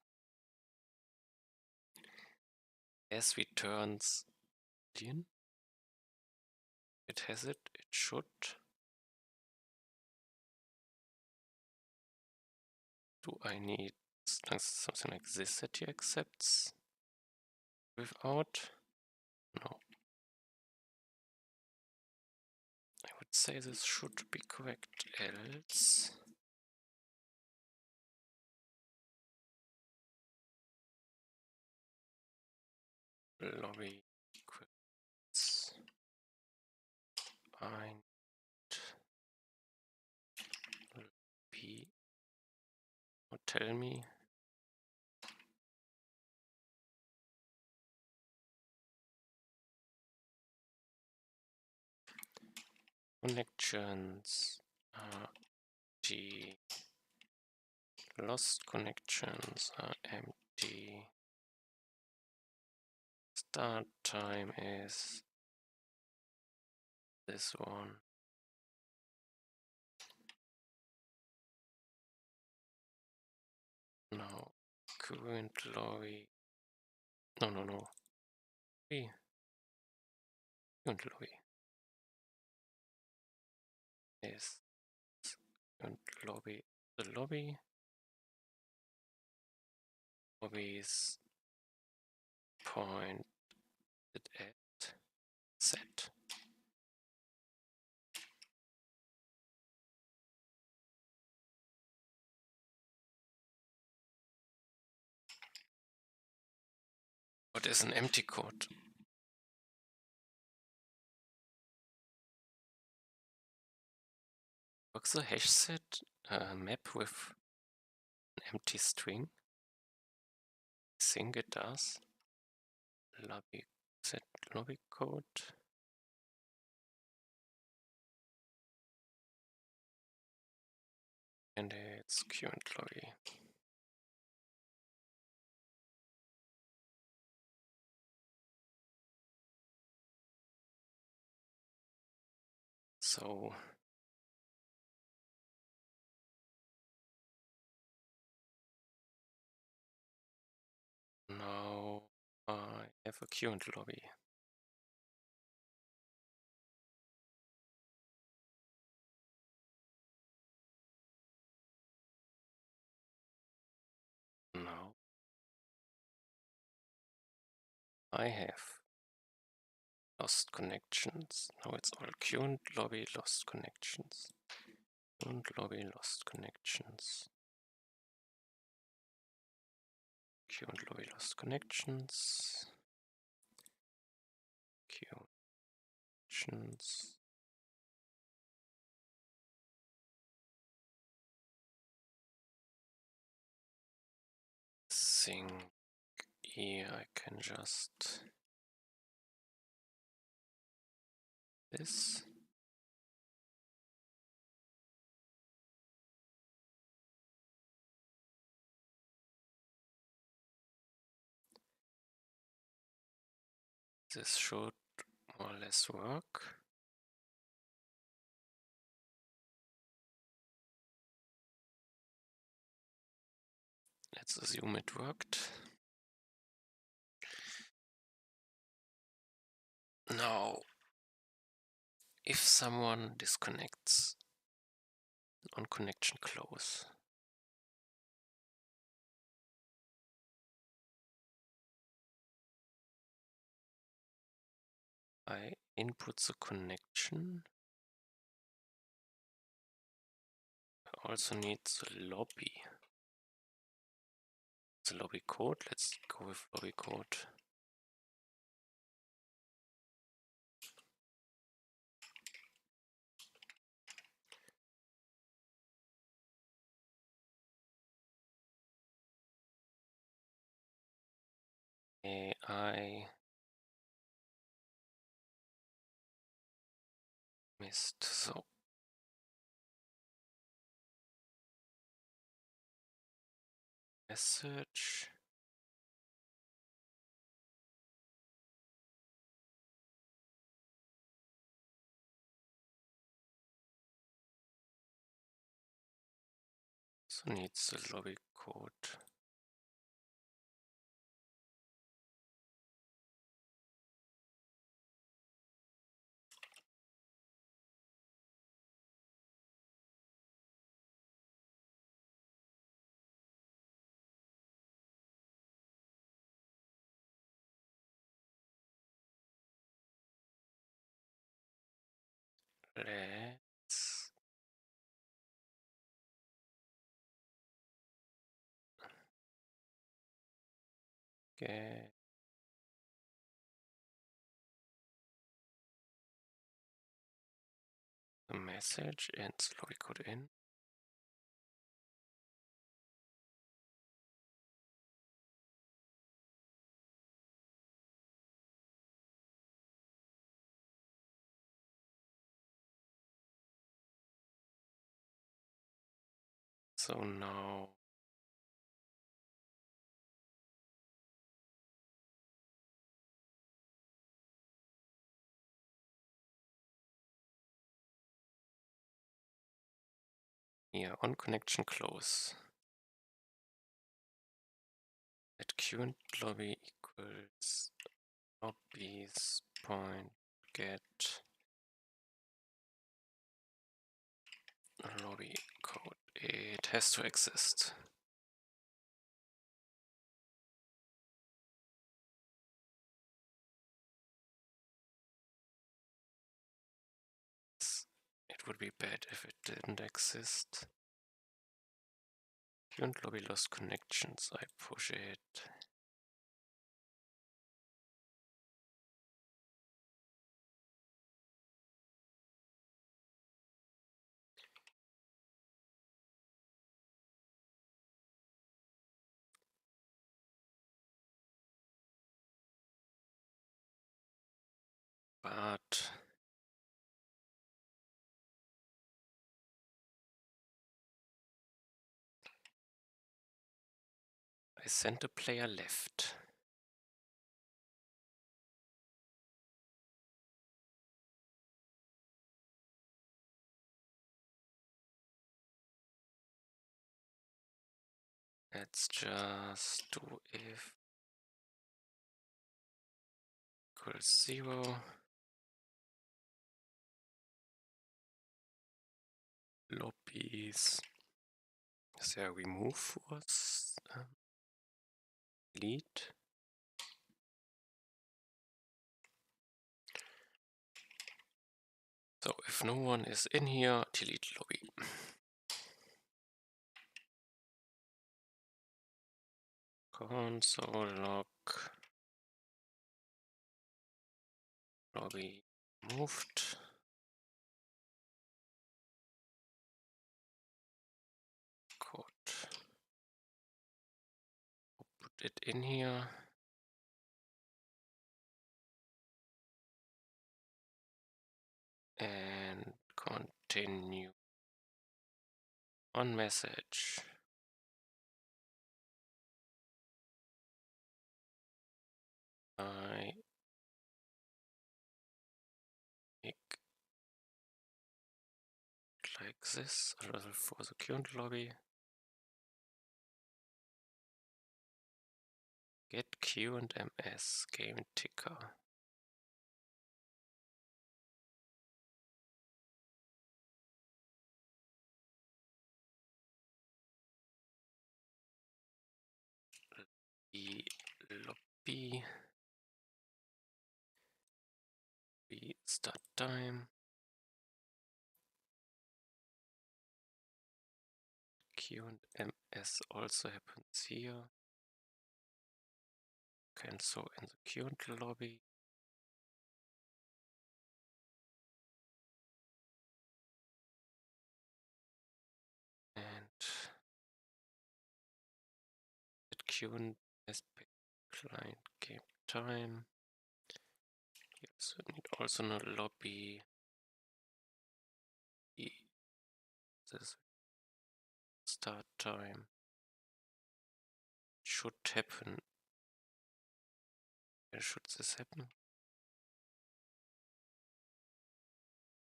S returns Boolean. It has it. It should. Do I need something like this that he accepts? Without? No. I would say this should be correct. Else. Lobby equals bind p. Or tell me. Connections are empty. Lost connections are empty. Start time is this one. No. Current lobby. No. Current lobby is current lobby. The lobby. Lobbies point at set. What is an empty code? Works the hash set map with an empty string? I think it does. Lobby set lobby code. And it's current lobby. So now I have a current lobby. Now I have lost connections. Now it's all current lobby lost connections. Current lobby lost connections. Current lobby lost connections. Current connections. Think here I can just this. This should more or less work. Let's assume it worked. Now if someone disconnects on connection close. I input the connection. I also need the lobby. The lobby code. Let's go with lobby code. I missed, so message. So needs the lobby code. Let's get the message and the lobby code in. So now here on connection close. Let current lobby equals lobbies point get lobby code. It has to exist. It would be bad if it didn't exist. Current lobby lost connections. I push it. But I sent a player left. Let's just do if equals 0. Lobbies. Is there a remove was delete? So if no one is in here, delete lobby. Console log lobby moved. Code. Put it in here. And continue on message. I make like this for the current lobby. Get Q and MS game ticker. lobby. We start time. Q and MS also happens here. Okay, so in the Q and lobby. And that Q and S client game time. Yes, we need also a lobby. This start time should happen. Where should this happen?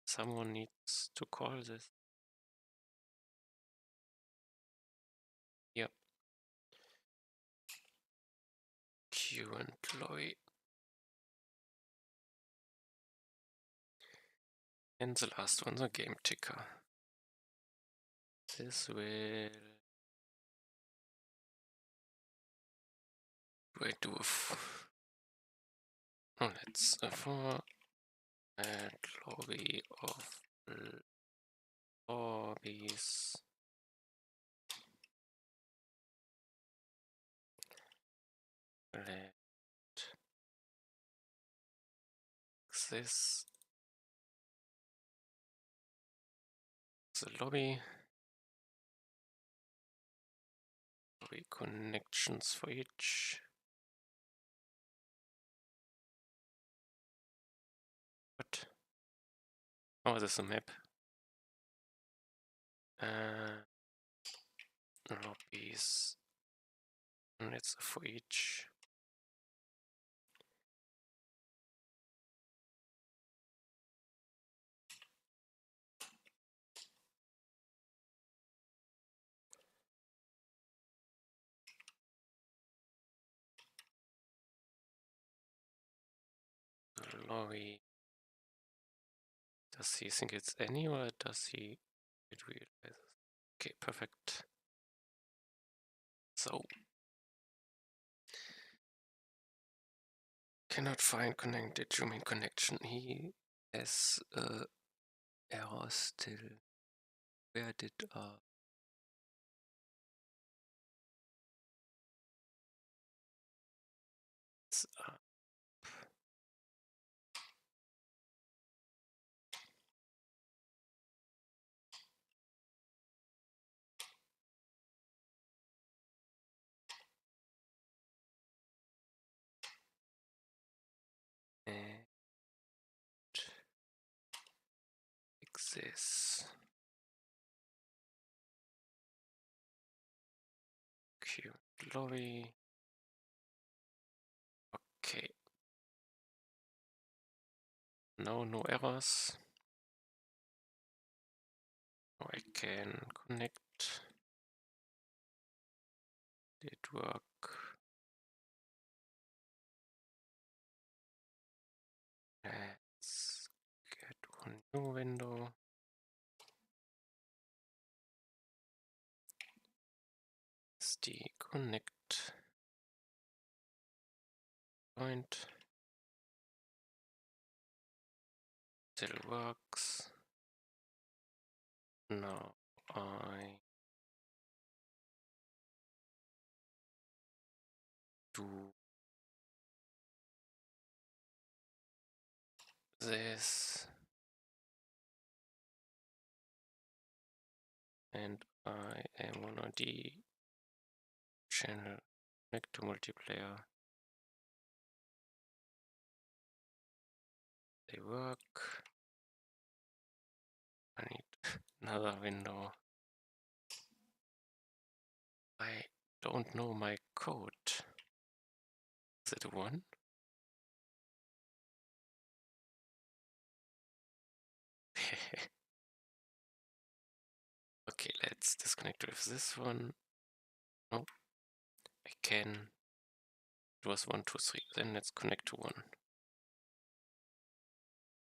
Someone needs to call this. Yep. Q and lobby. And the last one, the game ticker. This will... Do I do oh, let's for add lobby of lobbies. Let this the lobby connections for each. What? Oh, this is a map. Lobbies. And it's for each. Lobby. Does he think it's any or does he realize? Okay, perfect. So cannot find connect. Did you mean connection? He has error still. Where did it's up? And fix this. Q lobby. Okay. No errors. Now I can connect. Did work. Let's get one new window. SD connect point. Still works. Now I do this. And I am on the channel connect to multiplayer. They work. I need another window. I don't know my code. Is it one? Okay, let's disconnect with this one. No, I can. It was 1, 2, 3. Then let's connect to 1.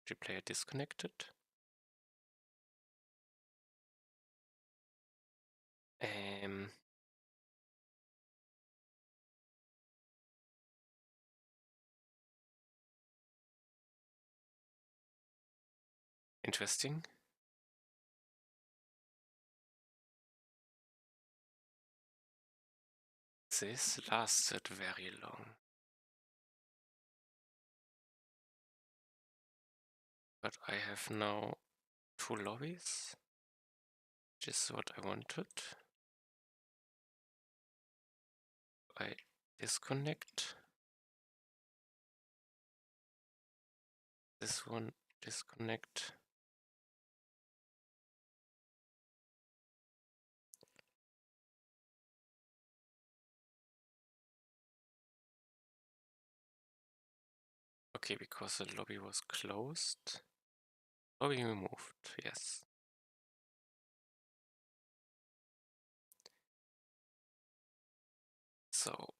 Multiplayer disconnected. Interesting. This lasted very long. But I have now 2 lobbies, which is what I wanted. I disconnect. This one, disconnect. Okay, because the lobby was closed. Lobby removed, yes. So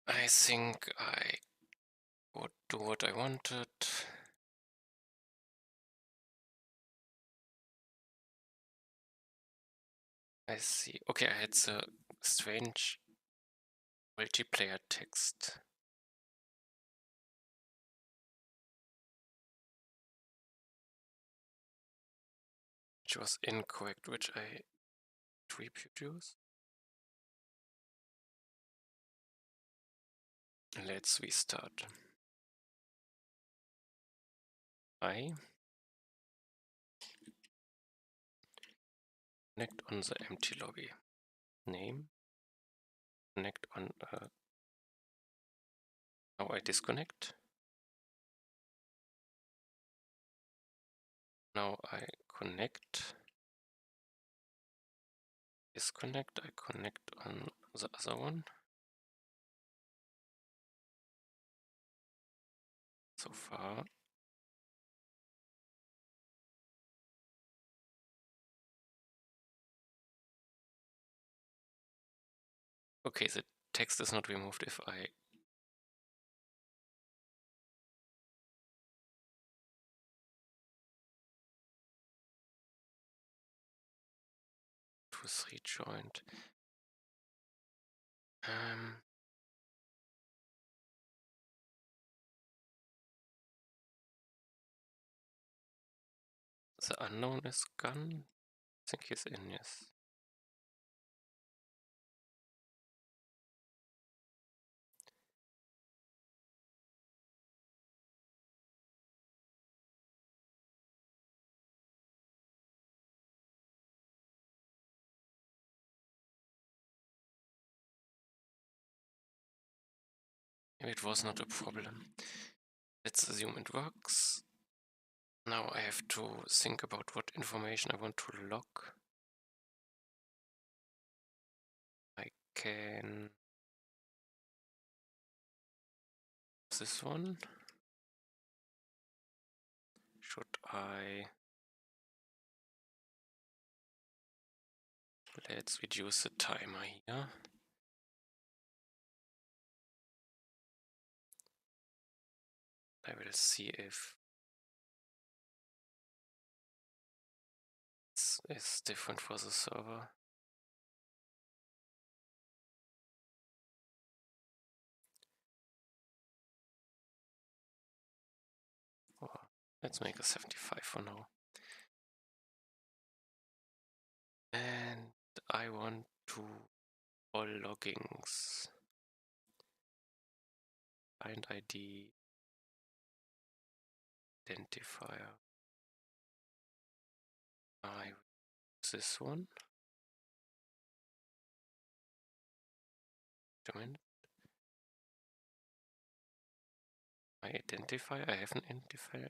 I think I would do what I wanted. I see. Okay, I had the strange multiplayer text. Which was incorrect, which I reproduce. Let's restart. I connect on the empty lobby. Name. Connect on. Now I disconnect. Now I connect. Disconnect. I connect on the other one. So far. Okay, the text is not removed if I was rejoined. The unknown is gone. I think he's in, yes. Maybe it was not a problem. Let's assume it works. Now I have to think about what information I want to log. I can... this one. Should I... let's reduce the timer here. I will see if it's different for the server. Oh, let's make a 75 for now. And I want to all loggings. Find ID identifier. I use this one. Join. My identifier. I have an identifier.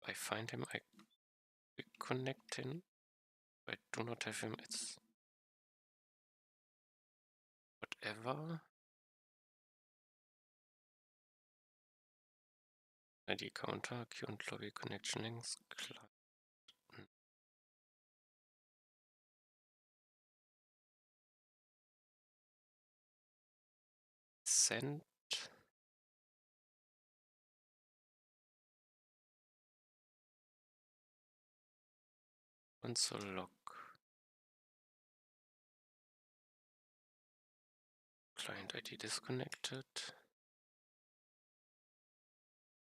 I find him. I connect him. I do not have him. It's whatever. ID counter, queue and lobby connection links. Send. Console log. Client ID disconnected.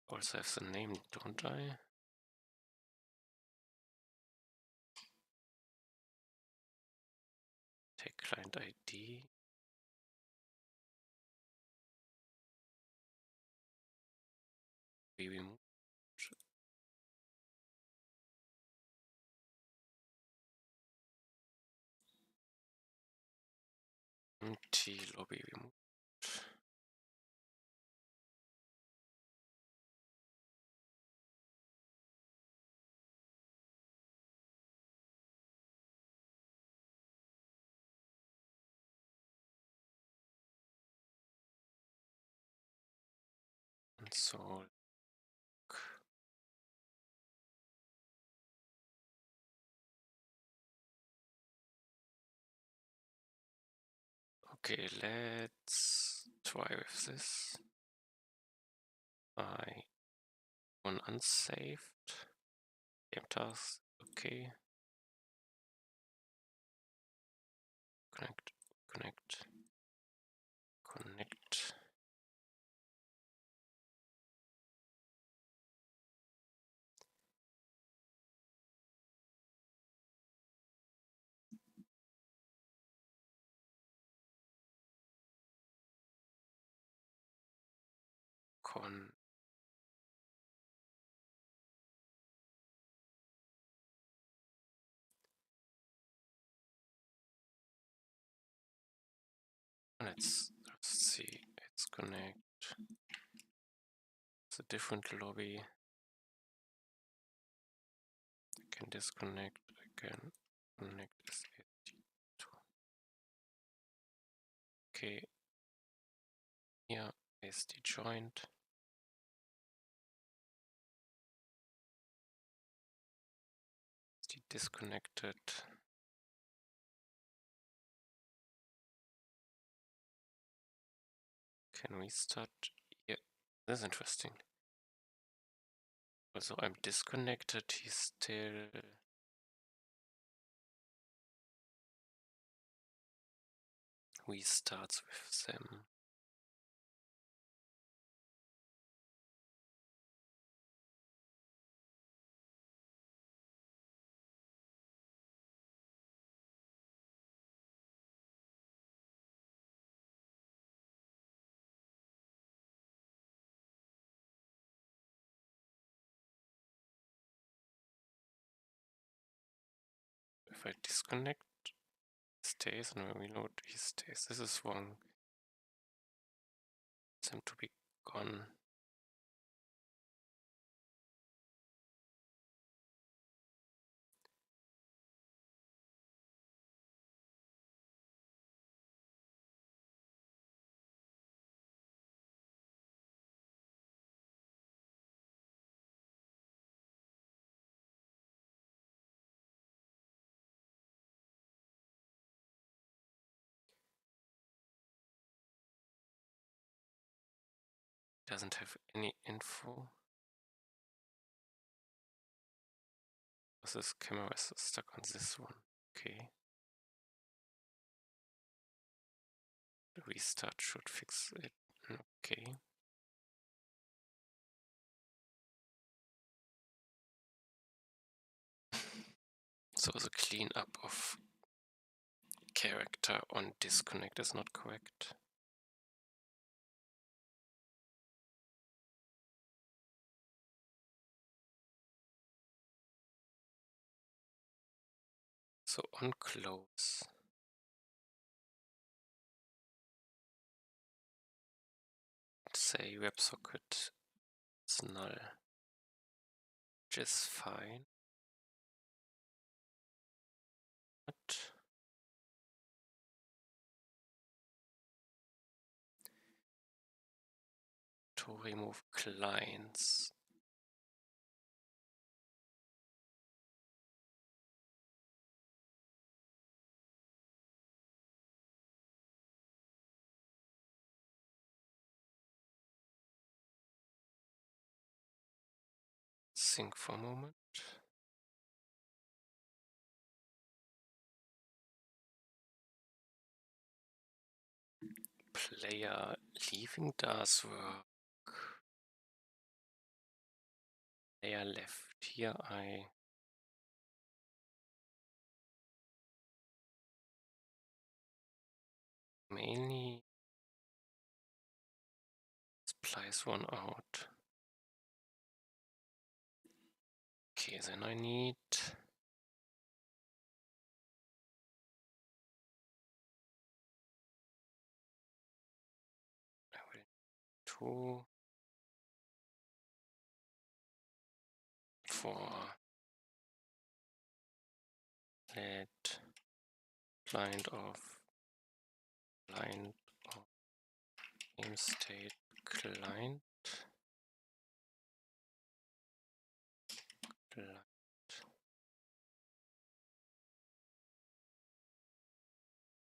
Also have the name, don't I? Take client ID. We remove. Empty lobby removed. Console. Okay, let's try with this. I one unsaved. Game task. Okay. Connect. Connect. Connect. Con. Let's see. Let's connect. It's a different lobby. I can disconnect. I can connect SSD2. Okay. Here is the joint. SD disconnected. Can we start? Yeah, this is interesting. Also, I'm disconnected. He's still. We starts with them. If I disconnect, he stays, and when we reload, he stays. This is wrong. It's him to be gone. Doesn't have any info. This camera is stuck on this one. Okay. The restart should fix it. Okay. So the cleanup of character on disconnect is not correct. So on close. Say WebSocket is null, which is fine. But to remove clients. Think for a moment. player leaving does work. Player left. Here I mainly splice one out. Okay, then I need two for let blind of game state client.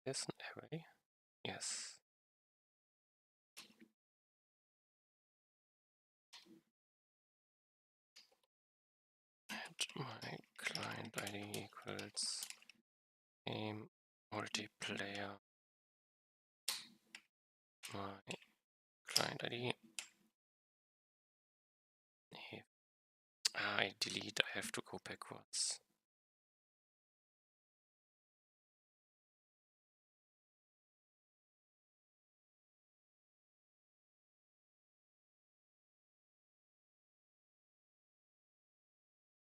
Yes, an array. Yes. And my client ID equals game multiplayer. My client ID. If I delete, I have to go backwards.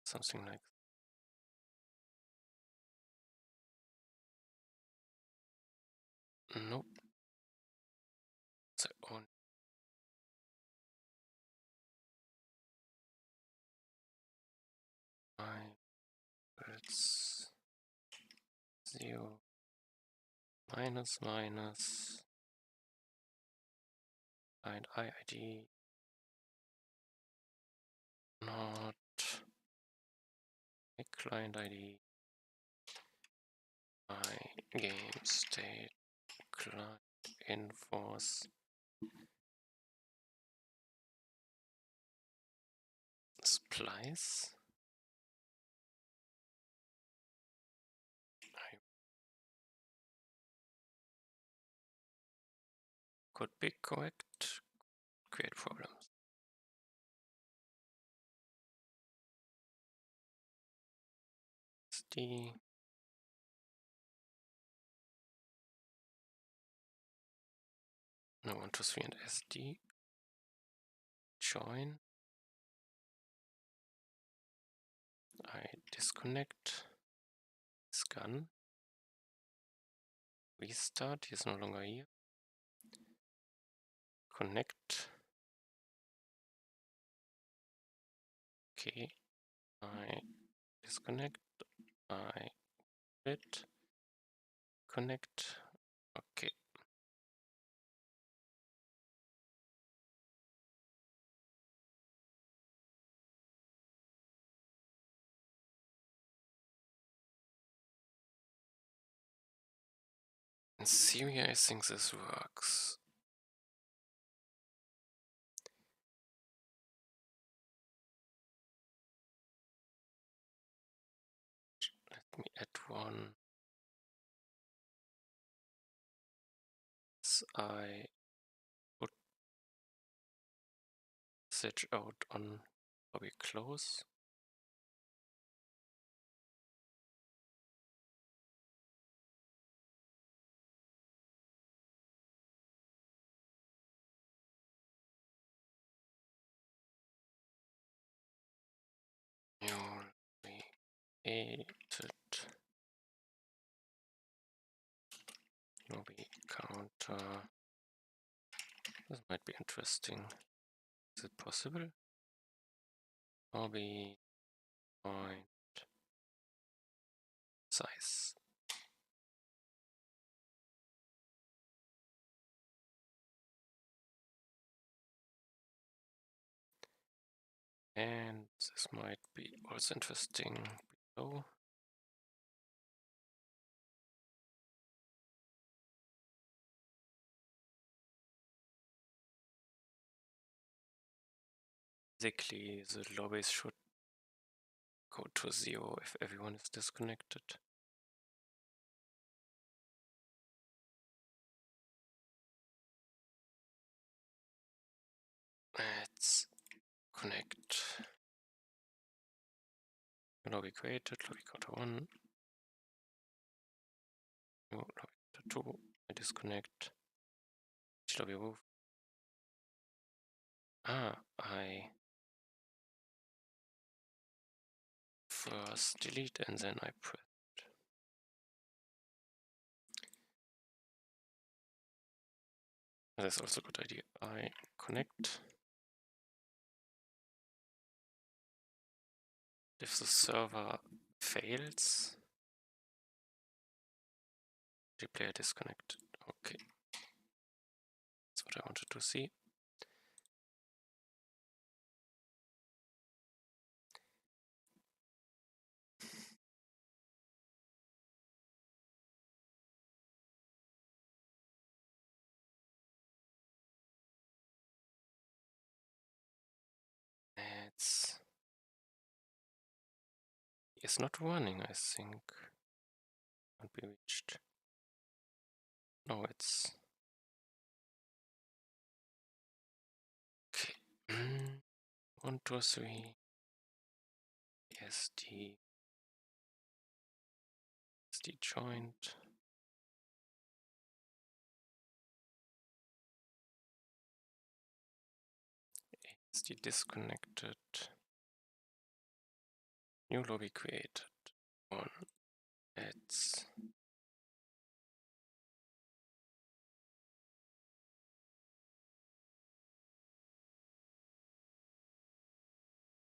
Something like that. Nope. The only it's 0 minus minus client ID not a client ID my game state client enforce splice. I could be correct. Create problems. SD no 1 2 3 and SD join. I disconnect scan. Restart. He is no longer here. Connect. Okay. I disconnect. I quit. Connect. Okay. In theory, I think this works. Let me add one. So I put message out on lobby close. New created lobby counter. This might be interesting. Is it possible? Lobby point size. And this might be also interesting below. Basically, the lobbies should go to 0 if everyone is disconnected. let's connect. Lobby created, lobby counter 1. New lobby counter 2. I disconnect. Which lobby move? I first delete and then I press. That's also a good idea. I connect. If the server fails, the player disconnected. Okay. That's what I wanted to see. It's not running, I think. Can't be reached. No, it's okay. 1, 2, 3. SD joint. SD disconnected. New lobby created. 1. Let's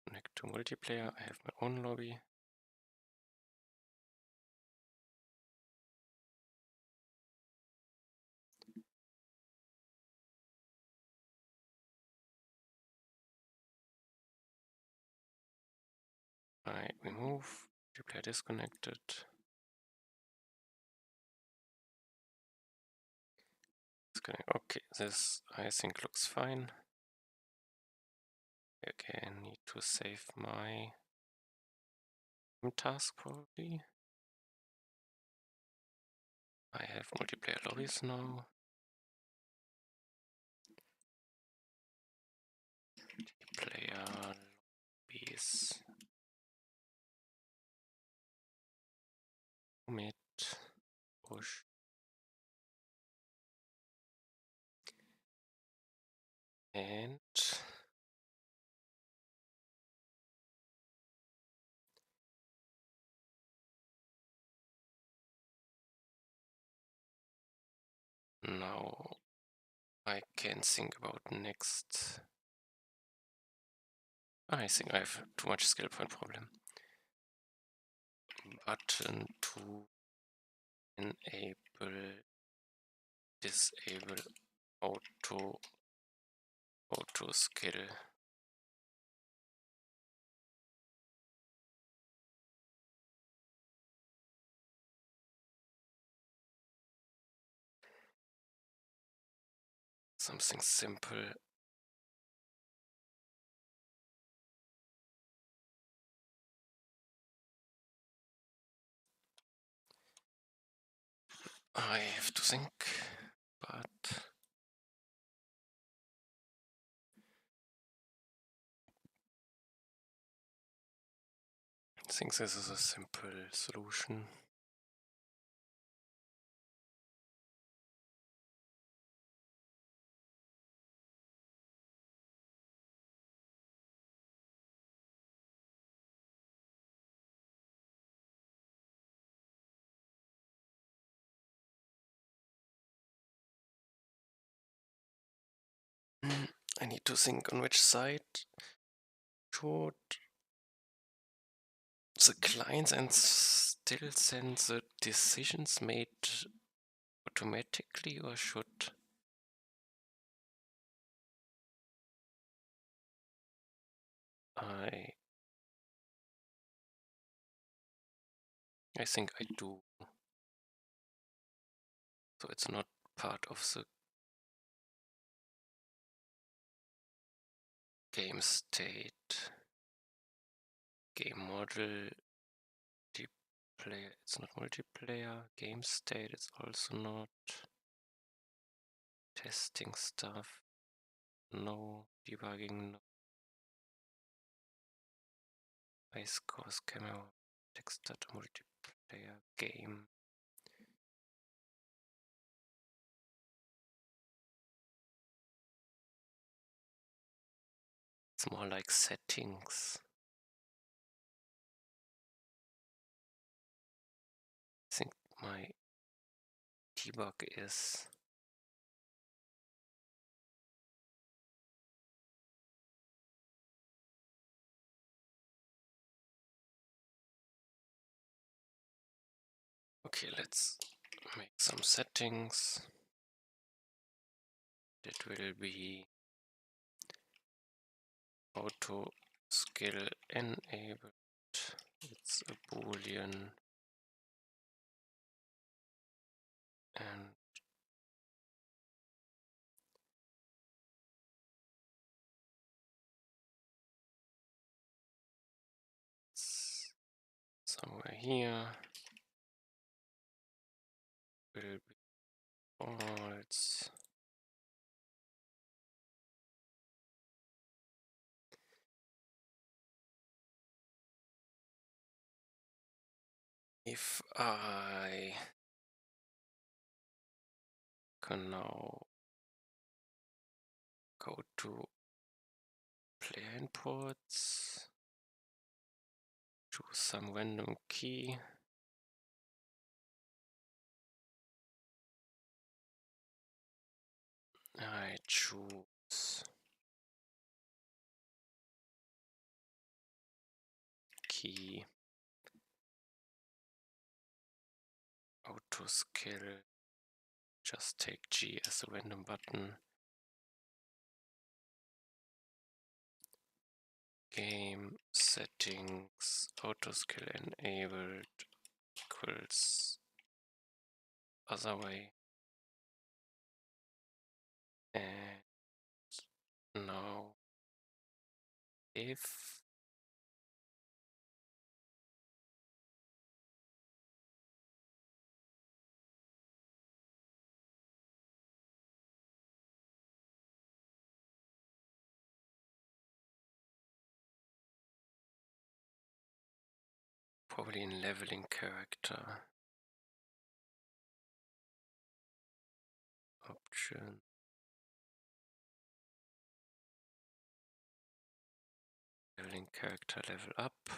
connect to multiplayer. I have my own lobby. I remove. Multiplayer disconnected. Okay, this I think looks fine. Okay, I need to save my task probably. I have multiplayer lobbies now. Player lobbies. Commit. Push. And now I can think about next. I think I have too much skill point problem. Button to enable, disable AutoSkill. Something simple. I have to think, but I think this is a simple solution. I need to think on which side should the clients and still send the decisions made automatically, or should I think I do. So it's not part of the game state, game model, multiplayer. It's not multiplayer. Game state. It's also not testing stuff. No debugging. No Ice course camera text data multiplayer game. It's more like settings. I think my debug is okay. Let's make some settings. That will be AutoSkill enabled. It's a boolean and it's somewhere here will be false. If I can now go to player inputs, choose some random key, I choose key AutoSkill, just take G as a random button. Game settings AutoSkill enabled equals other way. And now if probably in leveling character option. Leveling character level up.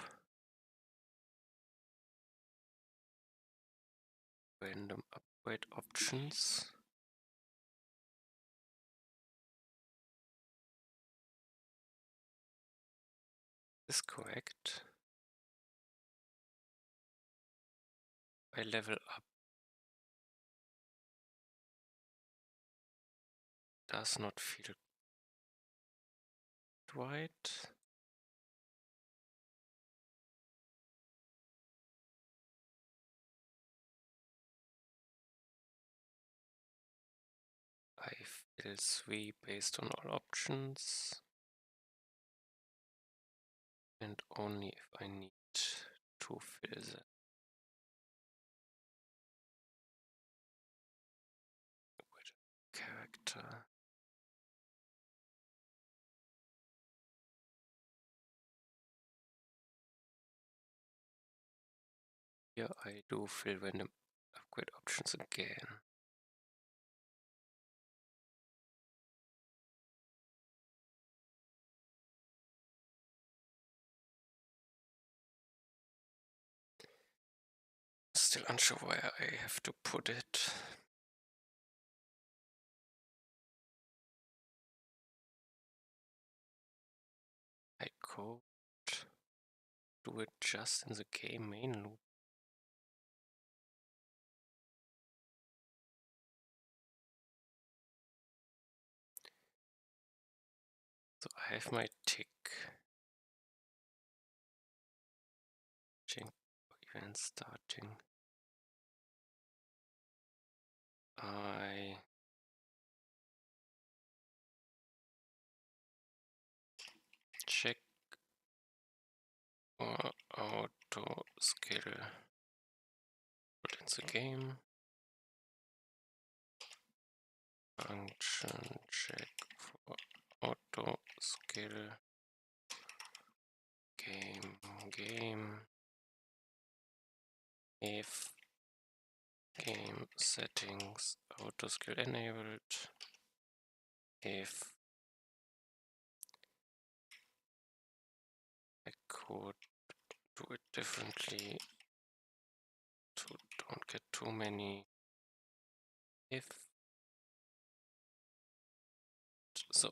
Random upgrade options. Is correct. I level up. Does not feel right. I fill 3 based on all options. And only if I need to fill that. With character. Here I do fill random upgrade options again. Still unsure where I have to put it. I could do it just in the game main loop. So I have my tick. Change event starting. I check or AutoSkill. Put in the game. Function check for AutoSkill game if game settings AutoSkill enabled, if I could do it differently to don't get too many if. So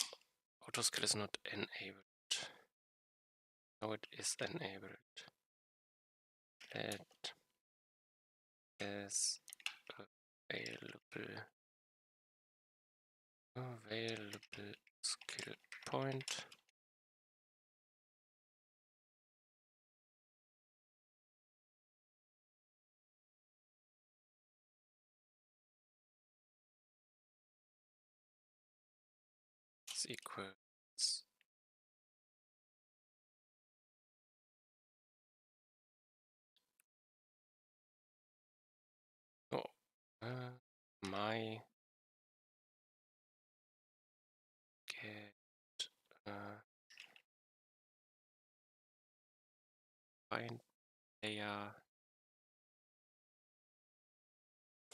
AutoSkill is not enabled. Now it is enabled. That is available skill point. Is equals my get find player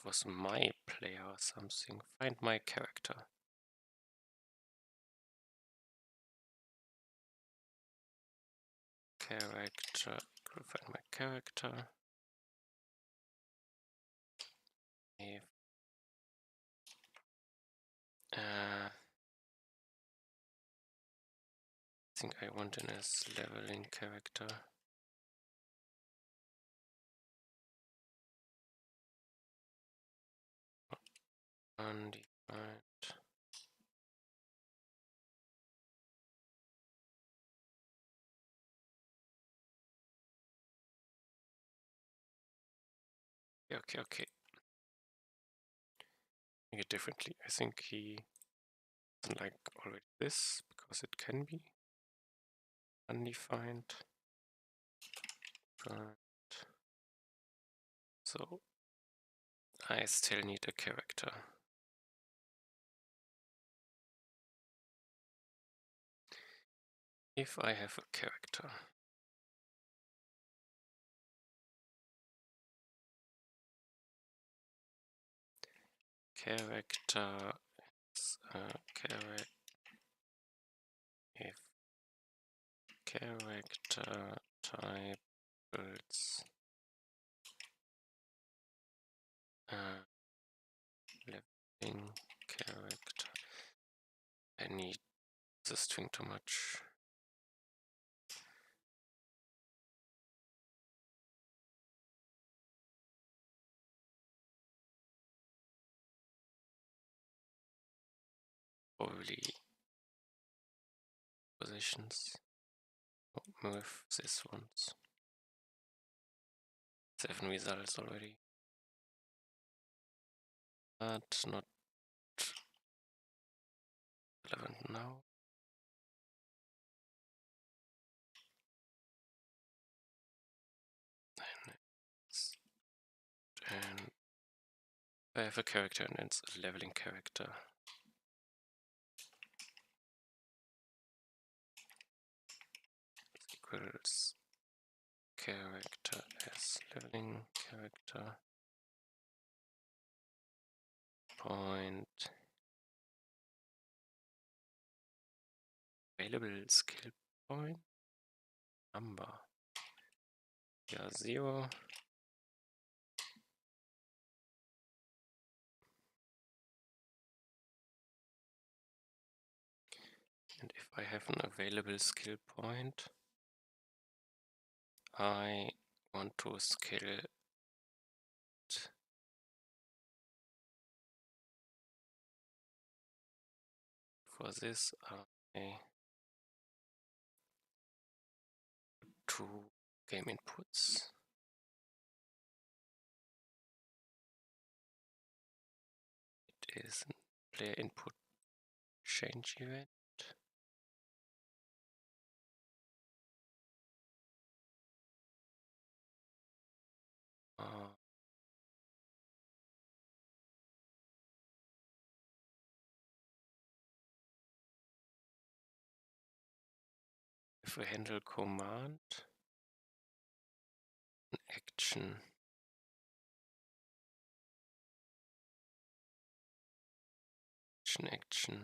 was my player or something. Find my character. Character. Find my character. If I think I want in as leveling character. Undefined. Okay. Make it differently. I think he doesn't like already this because it can be undefined. But so I still need a character. If I have a character, is a character. If character type builds living character. I need the string too much. Probably positions. Move this ones. 7 results already. But not relevant now. And I have a character and it's a leveling character. Equals character as leveling character point available skill point number. Yeah, 0. And if I have an available skill point, I want to skill it. For this, I two game inputs. It is a player input change event. have a handle command, an action. Action.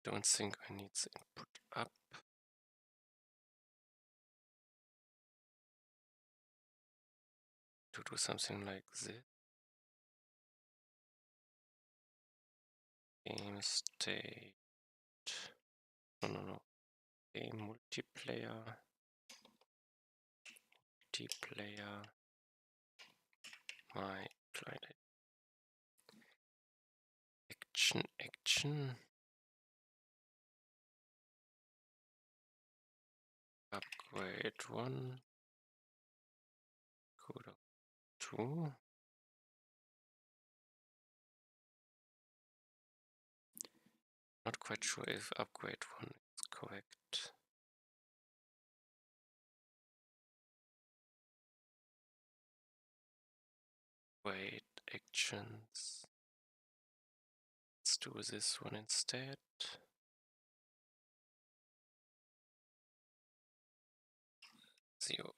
Don't think I need the input up. To do something like this. Game state. No. Game multiplayer. Multiplayer. My client. Action. Upgrade 1. Code 2. Not quite sure if upgrade 1 is correct. Wait, actions. Let's do this one instead. 0.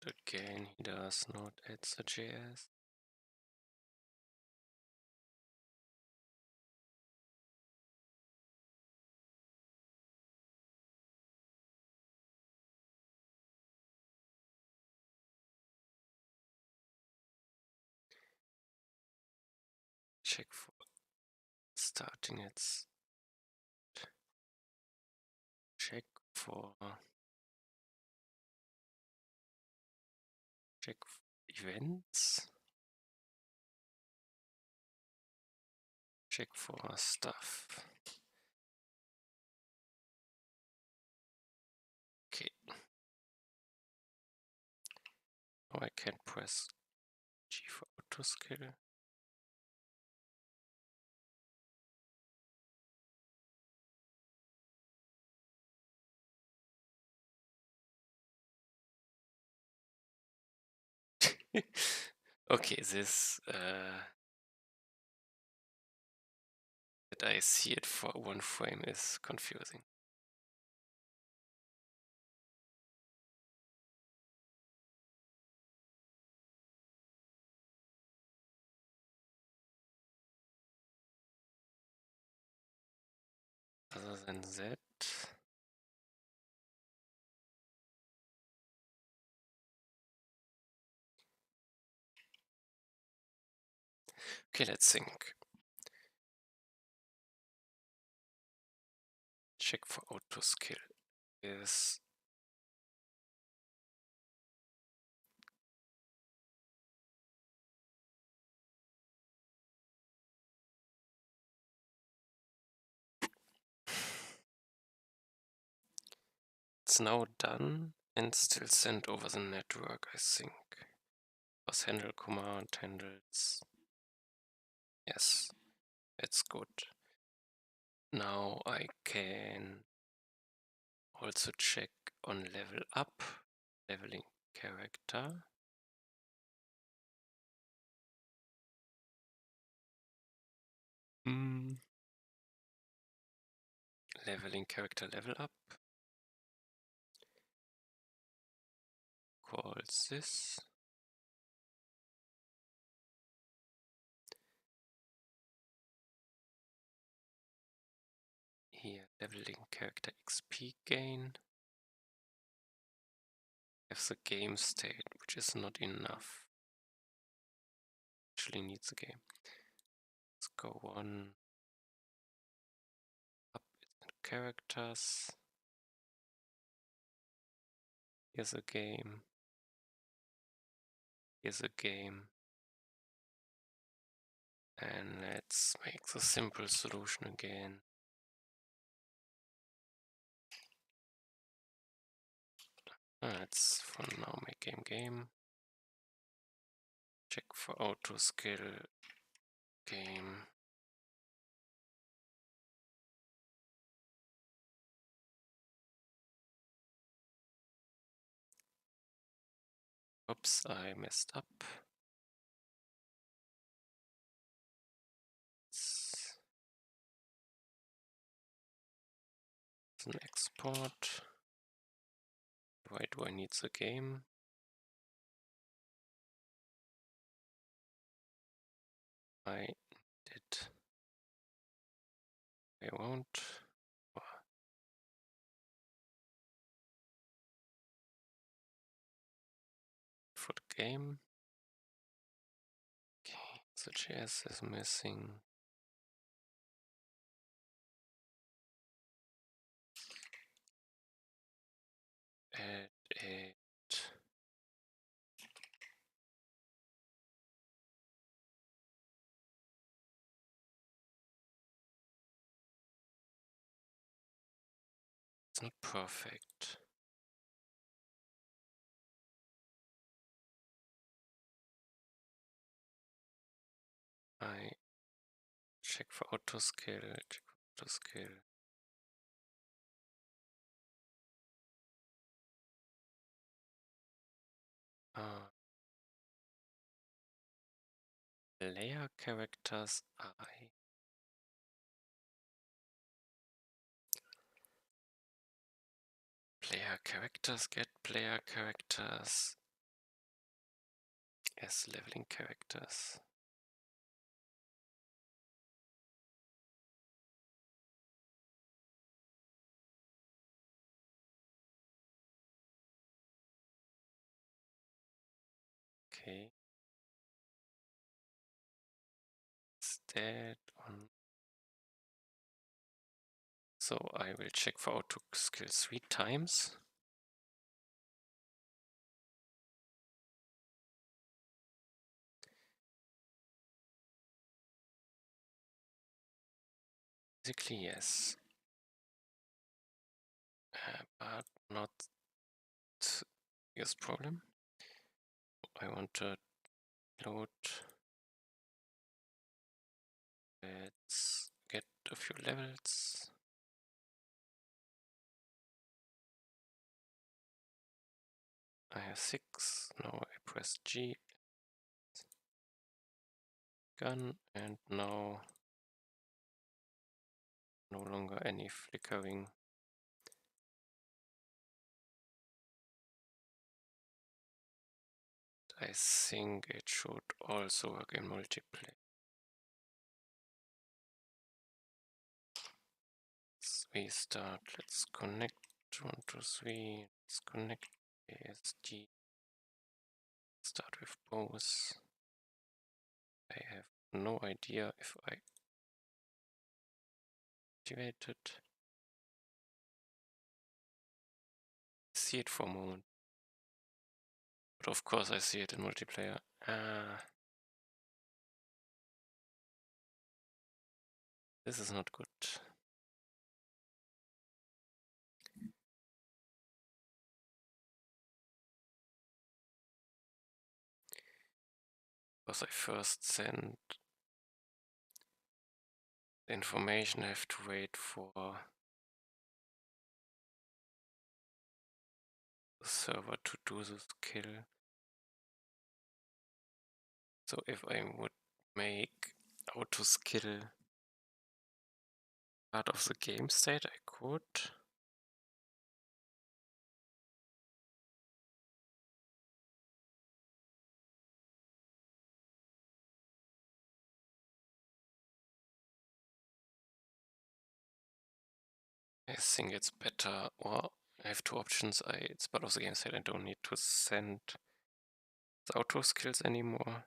Again, he does not add the JS. Check for starting its. Check for events. Check for stuff. Okay. Now I can press G for AutoSkill. Okay, this that I see it for one frame is confusing. Other than that, okay, let's think. Check for AutoSkill is it's now done and still sent over the network, I think. Was handle command handles. Yes, it's good. Now I can also check on level up, leveling character. Leveling character level up. Calls this. Here, leveling character XP gain. Have the game state, which is not enough. Actually needs a game. Let's go one up in characters. Here's a game. Here's a game. And let's make the simple solution again. Let's for now make game. Check for AutoSkill game. Oops, I messed up. It's an export. Why do I need the game? I did. I won't. For the game. Okay, the JS is missing. Add it. It's not perfect. I check for AutoSkill. Check for AutoSkill. Layer characters I. Player characters get player characters as leveling characters. Okay. Instead on. So I will check for AutoSkill 3 times. Basically, yes. But not the biggest problem. I want to load. Let's get a few levels. I have 6. Now I press G. Gun, and now no longer any flickering. I think it should also work in multiplayer. Let's restart. Let's connect 1, 2, 3. Let's connect ASD. Start with both. I have no idea if I activated. See it for a moment. But of course I see it in multiplayer. This is not good. Because I first sent the information, I have to wait for the server to do the skill. So if I would make AutoSkill part of the game state, I could. I think it's better, or I have two options. It's part of the game state, I don't need to send the auto skills anymore.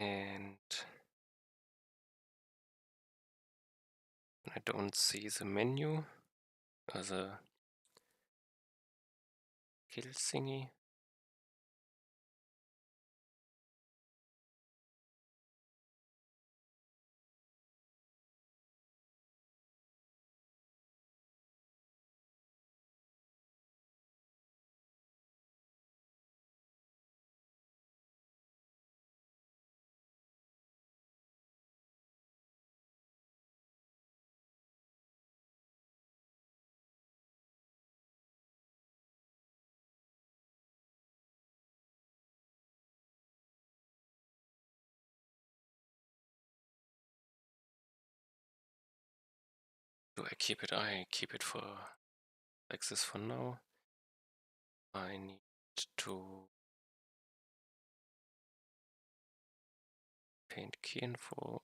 And I don't see the menu as a kill thingy. I keep it for like this for now. I need to paint key info.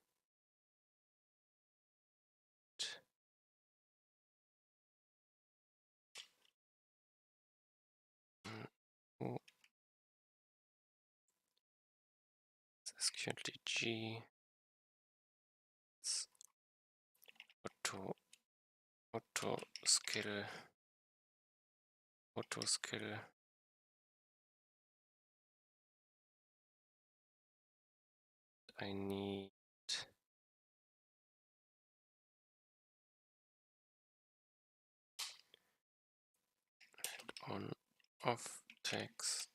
Security G. It's AutoSkill. I need on off text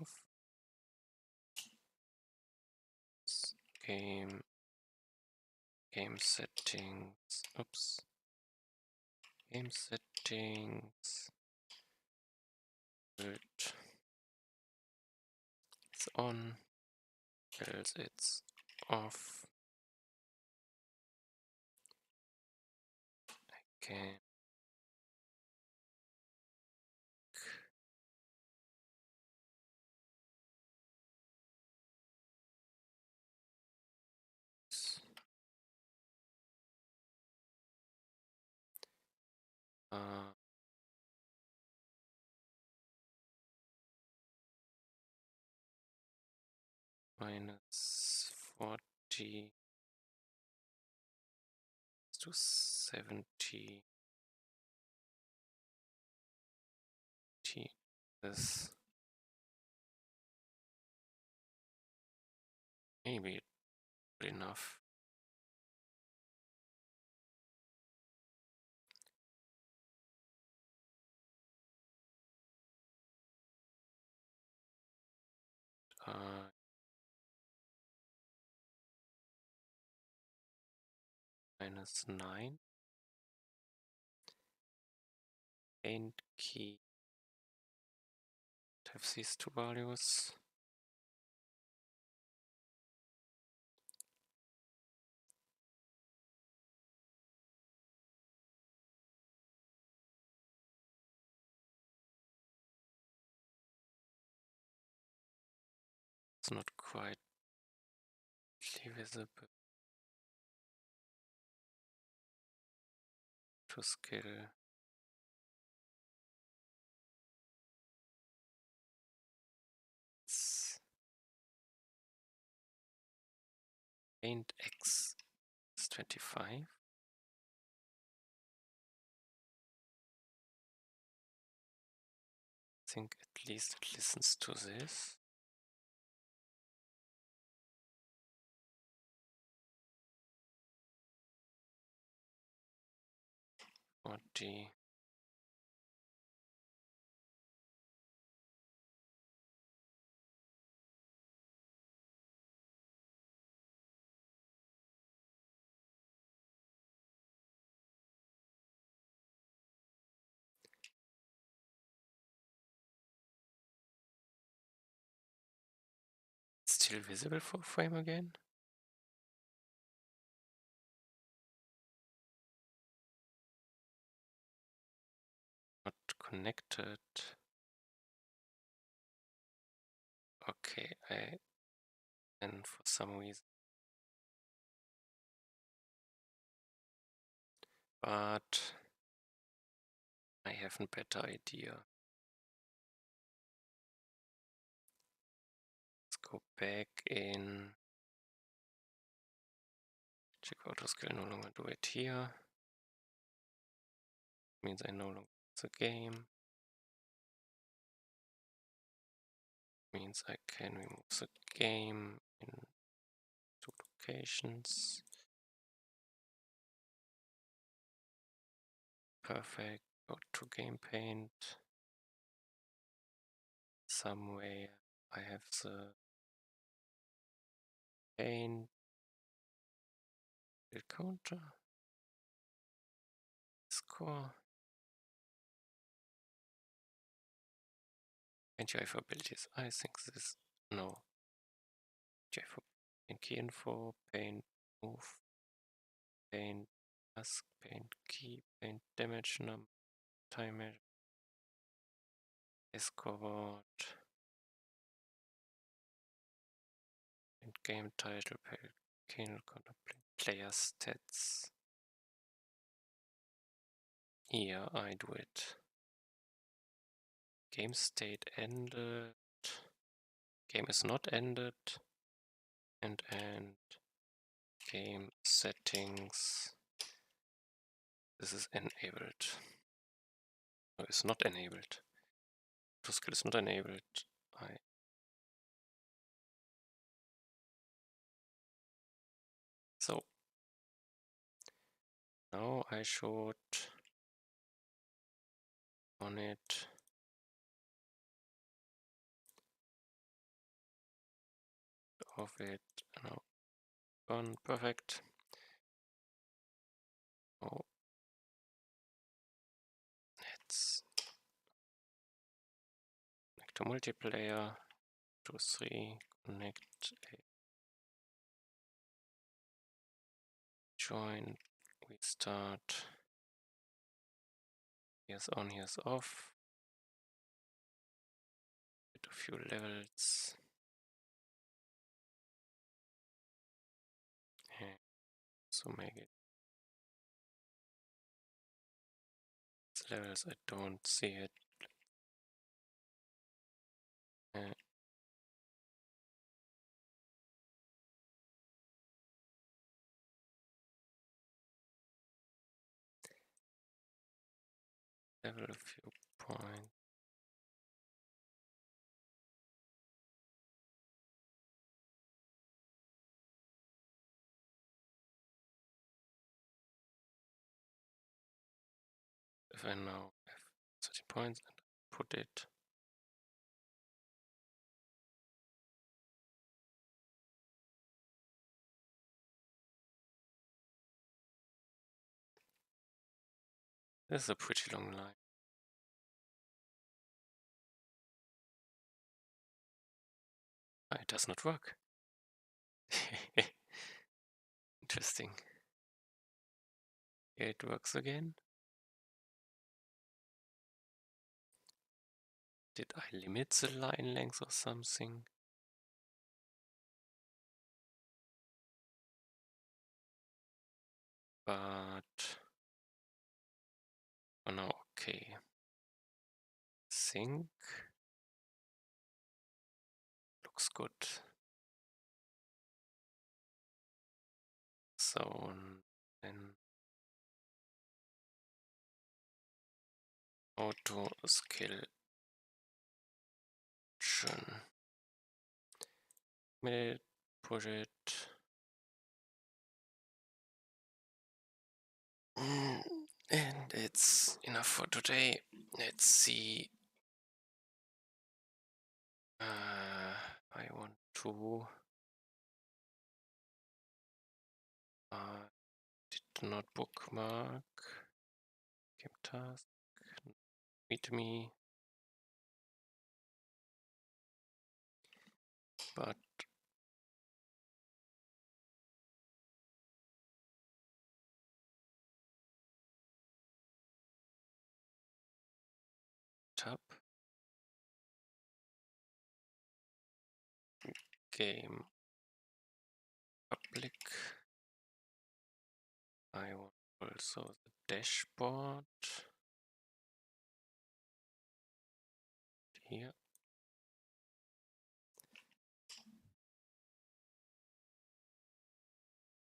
of game settings. Oops. Game settings. It's on. Else it's off. Okay. Uh, -40 to 70. This maybe good enough. -9. Paint key. Have these two values. It's not quite visible. To scale. Paint X is 25. I think at least it listens to this. -40. Still visible for frame again? Not connected. Okay, and for some reason. But I have a better idea. Let's go back in. Check AutoSkill, no longer do it here. Means I no longer the game. Means I can remove the game in two locations. Perfect. Go to game paint. Somewhere I have the paint build counter. Score. And UIF abilities. I think this no. UIF and key info, paint, move, paint mask, paint key, paint damage number, time measure, escort, paint game title, paint player stats. Here I do it. Game state ended. Game is not ended. And game settings. This is enabled. No, it's not enabled. AutoSkill is not enabled. So now I should on it of it now gone perfect. Oh, let's connect to multiplayer. 2, 3, connect, join, we start. Here's on, here's off. Get a few levels. And so make it levels, I don't see it. Level a few points. If I now have 30 points and put it this is a pretty long line. It does not work. Interesting. It works again. Did I limit the line length or something? But oh no, okay. Think looks good. So then AutoSkill. Push it. And it's enough for today. Let's see. I want to. Did not bookmark. Game task. Meet me. But tab. Game public. I want also the dashboard. Here.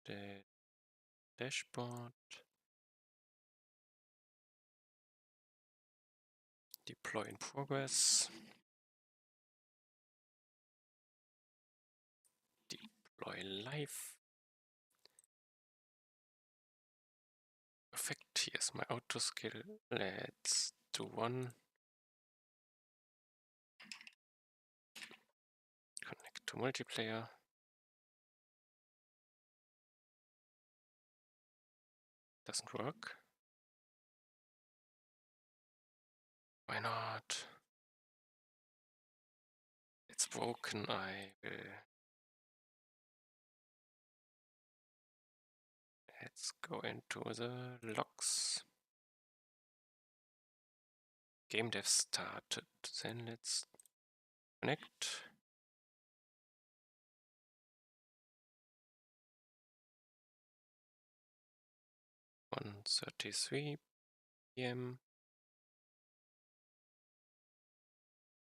The dashboard. Deploy in progress. Deploy live. Perfect. Here's my AutoSkill. Let's do one. Connect to multiplayer. Doesn't work. Why not? It's broken. I will Let's go into the logs. Game dev started. Then let's connect. (1:33 p.m.)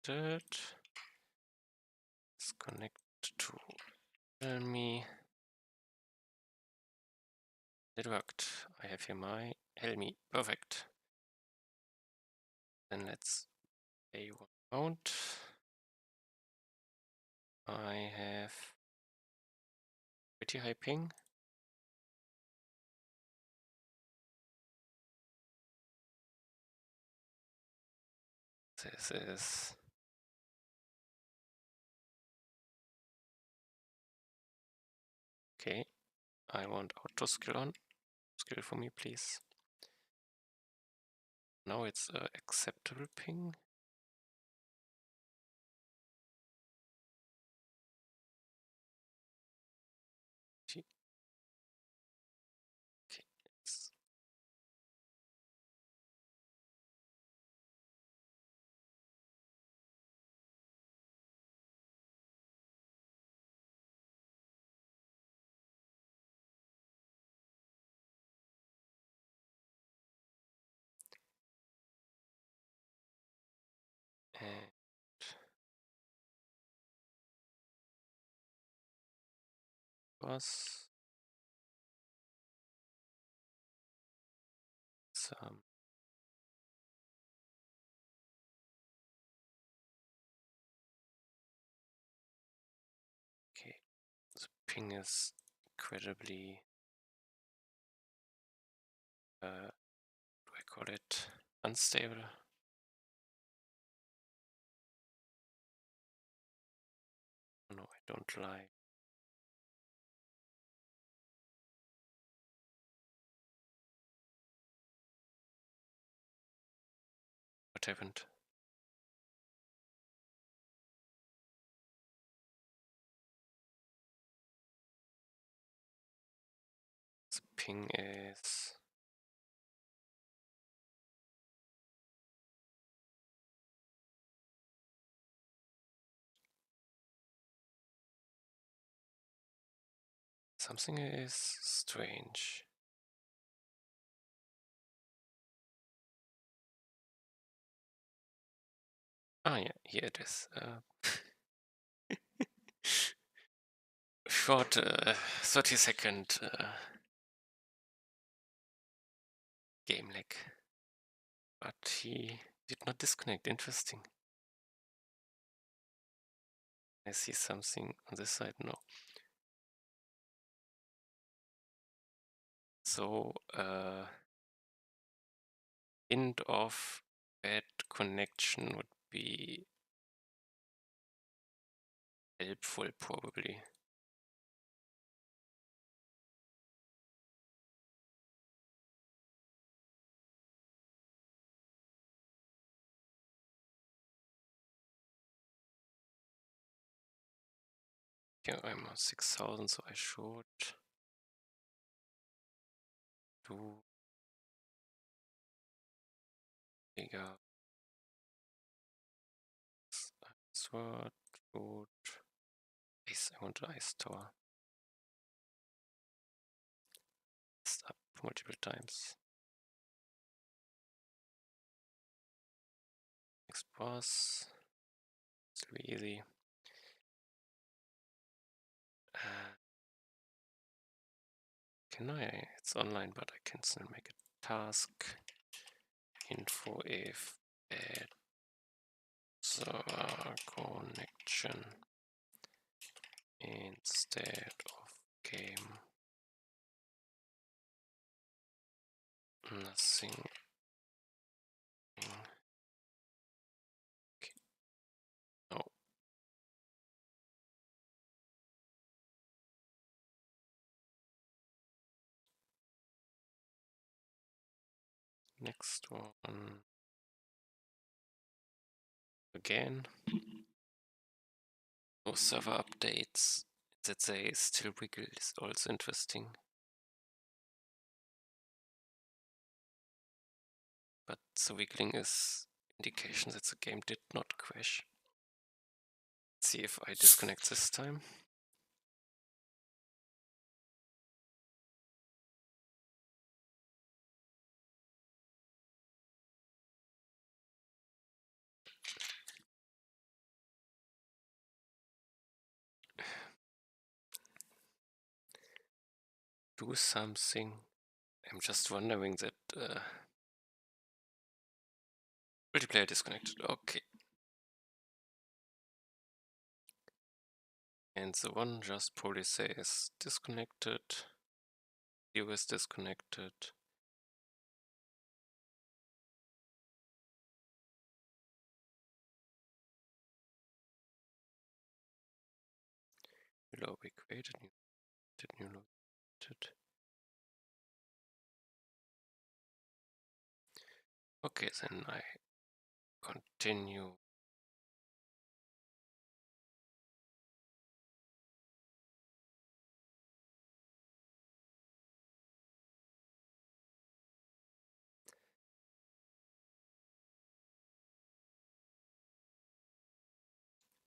Let's connect to Helmi. It worked. I have here my Helmi. Perfect. Then let's play one round. I have pretty high ping. This is okay. I want AutoSkill on. Skill for me, please. Now it's acceptable ping. Okay. And was some okay. The ping is incredibly do I call it unstable? No, I don't lie. What happened? The ping is something is strange. Ah, yeah, here it is. Short 30-second game lag. But he did not disconnect. Interesting. I see something on this side. No. So, end of bad connection would be helpful, probably. Yeah, I'm on 6,000, so I should do bigger. Sword, food, ice. I want ice tower. It's up multiple times. Next boss. It's really easy. Can I? It's online, but I can still make a task. Info if bad server connection instead of game. Nothing. Okay. No. Next one. Again. No server updates that they still wiggle is also interesting. but the wiggling is indication that the game did not crash. Let's see if I disconnect this time. Do something. I'm just wondering that multiplayer disconnected. Okay. And the one just probably says disconnected. View is disconnected. New law we created. New law created. Okay, then I continue.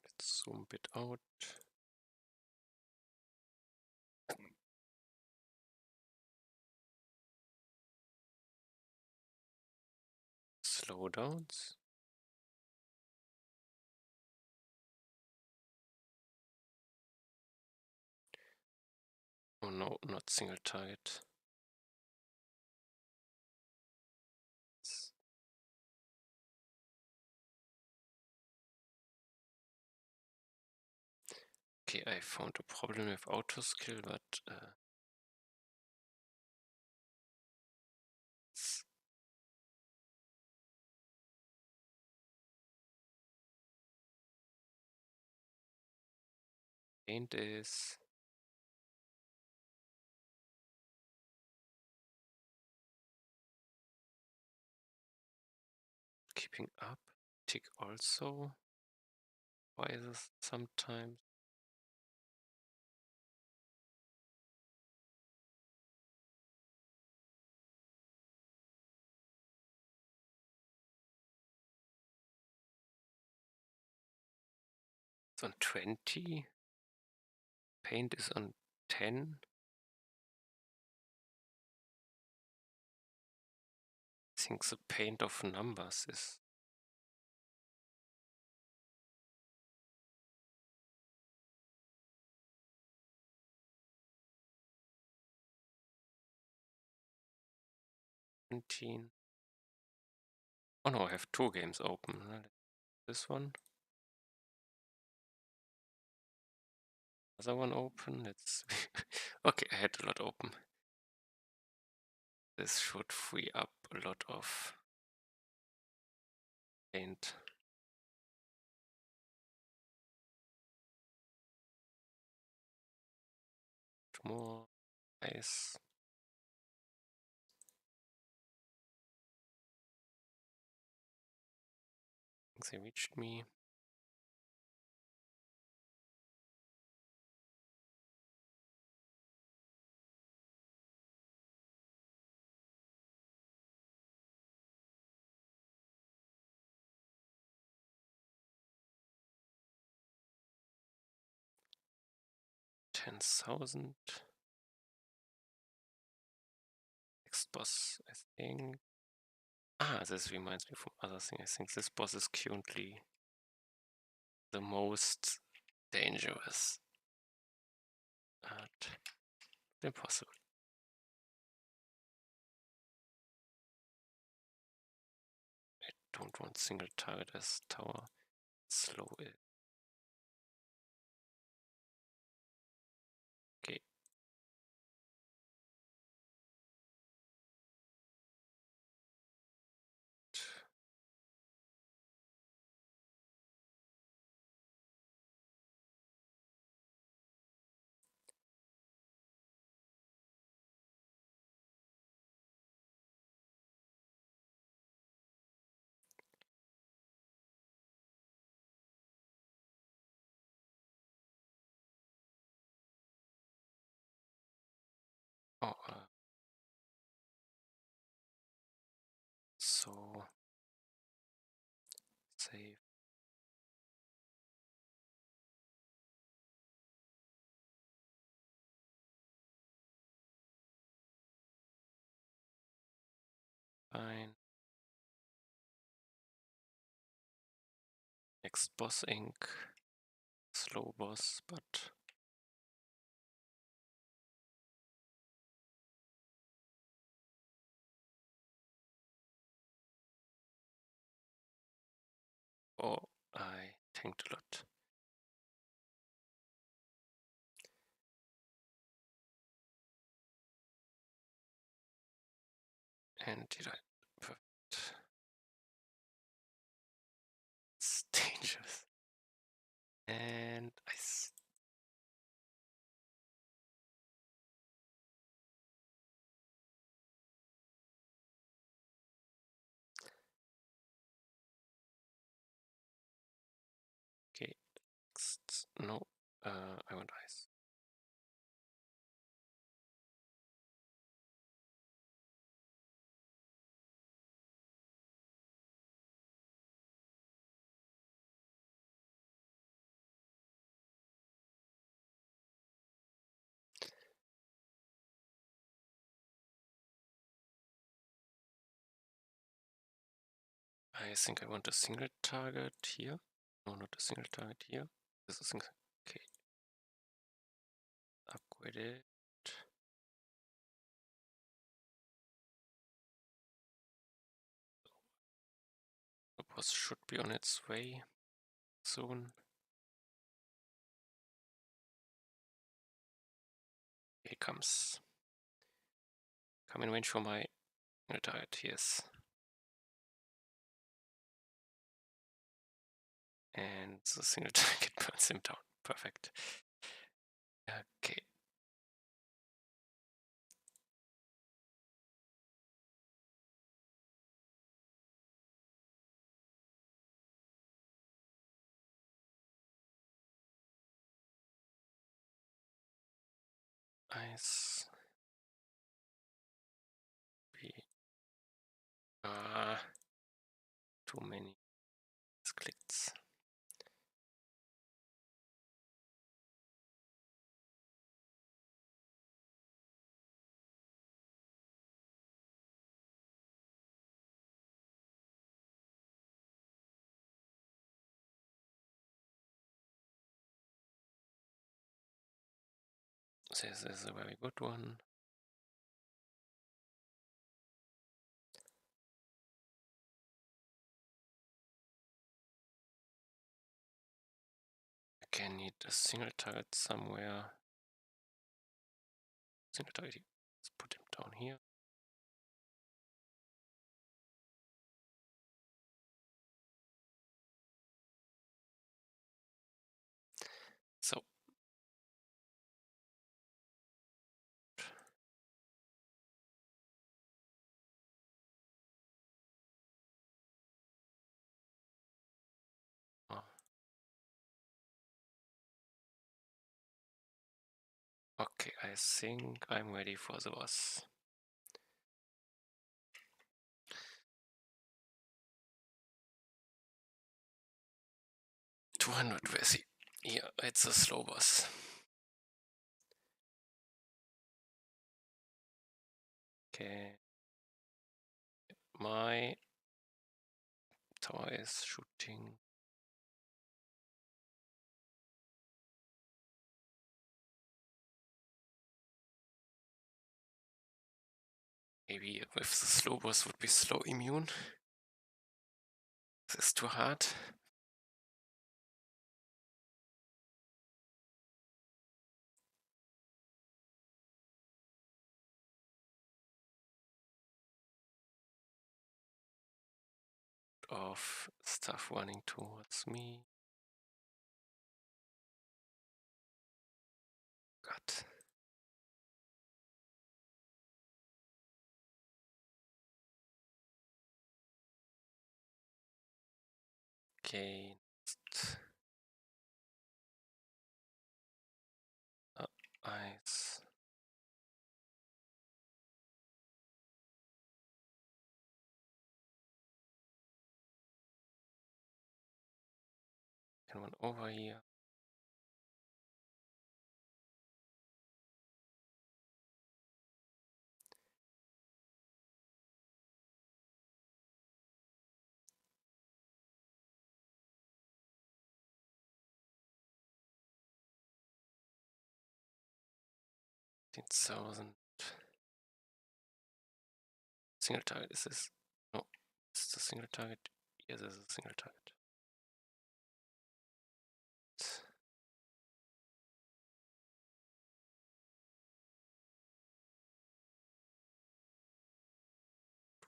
Let's zoom a bit out. Slowdowns. Oh no, not single target. Okay, I found a problem with AutoSkill, but paint is keeping up. Tick also. Why is this sometimes? It's on 20. Paint is on 10. I think the paint of numbers is $17. Oh no, I have two games open. This one. Other one open. Let's okay, I had a lot open. This should free up a lot of paint. More ice. I think they reached me. $10,000. Next boss, I think. Ah, this reminds me from other thing. I think this boss is currently the most dangerous. But impossible. I don't want single target as tower. Slow it. Okay. So save. Fine. Next boss ink. Slow boss, but oh, I tanked a lot. And did I? Perfect. It's dangerous. And ice. Okay, next. No, I want ice. I think I want a single target here. No, not a single target here. This is okay. Upgrade it. The boss should be on its way soon. Here comes. Come in range for my target, yes. And the single target burns him down. Perfect. Okay. Ice. Too many clicks. This is a very good one. Again, need a single target somewhere. Single target. Let's put him down here. So. Okay, I think I'm ready for the boss. $200 Vessi. Yeah, it's a slow boss. Okay. My tower is shooting. Maybe if the slow boss would be slow immune. This is too hard. Of stuff running towards me. God. Okay. Ice. second one over here. $15,000. Single target, is this? No, is this a single target? Yes, this is a single target.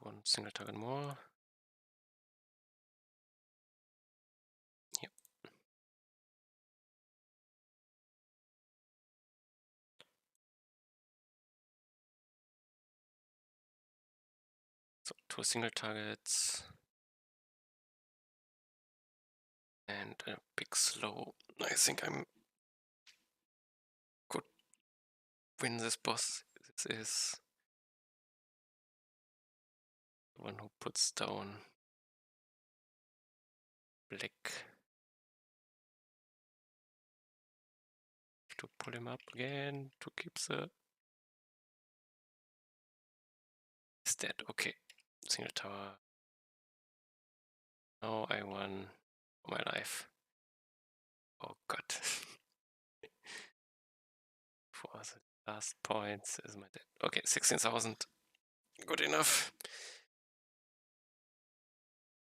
One single target more. Yep. So 2 single targets. And a big slow. I think I'm could win this boss. This is the one who puts down black. To pull him up again to keep the. Is dead. Okay. Single tower. Now I won my life. Oh god. For the last points is my dead. Okay, 16,000. Good enough.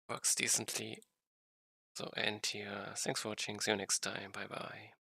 Works decently. So end here. Thanks for watching. See you next time. Bye bye.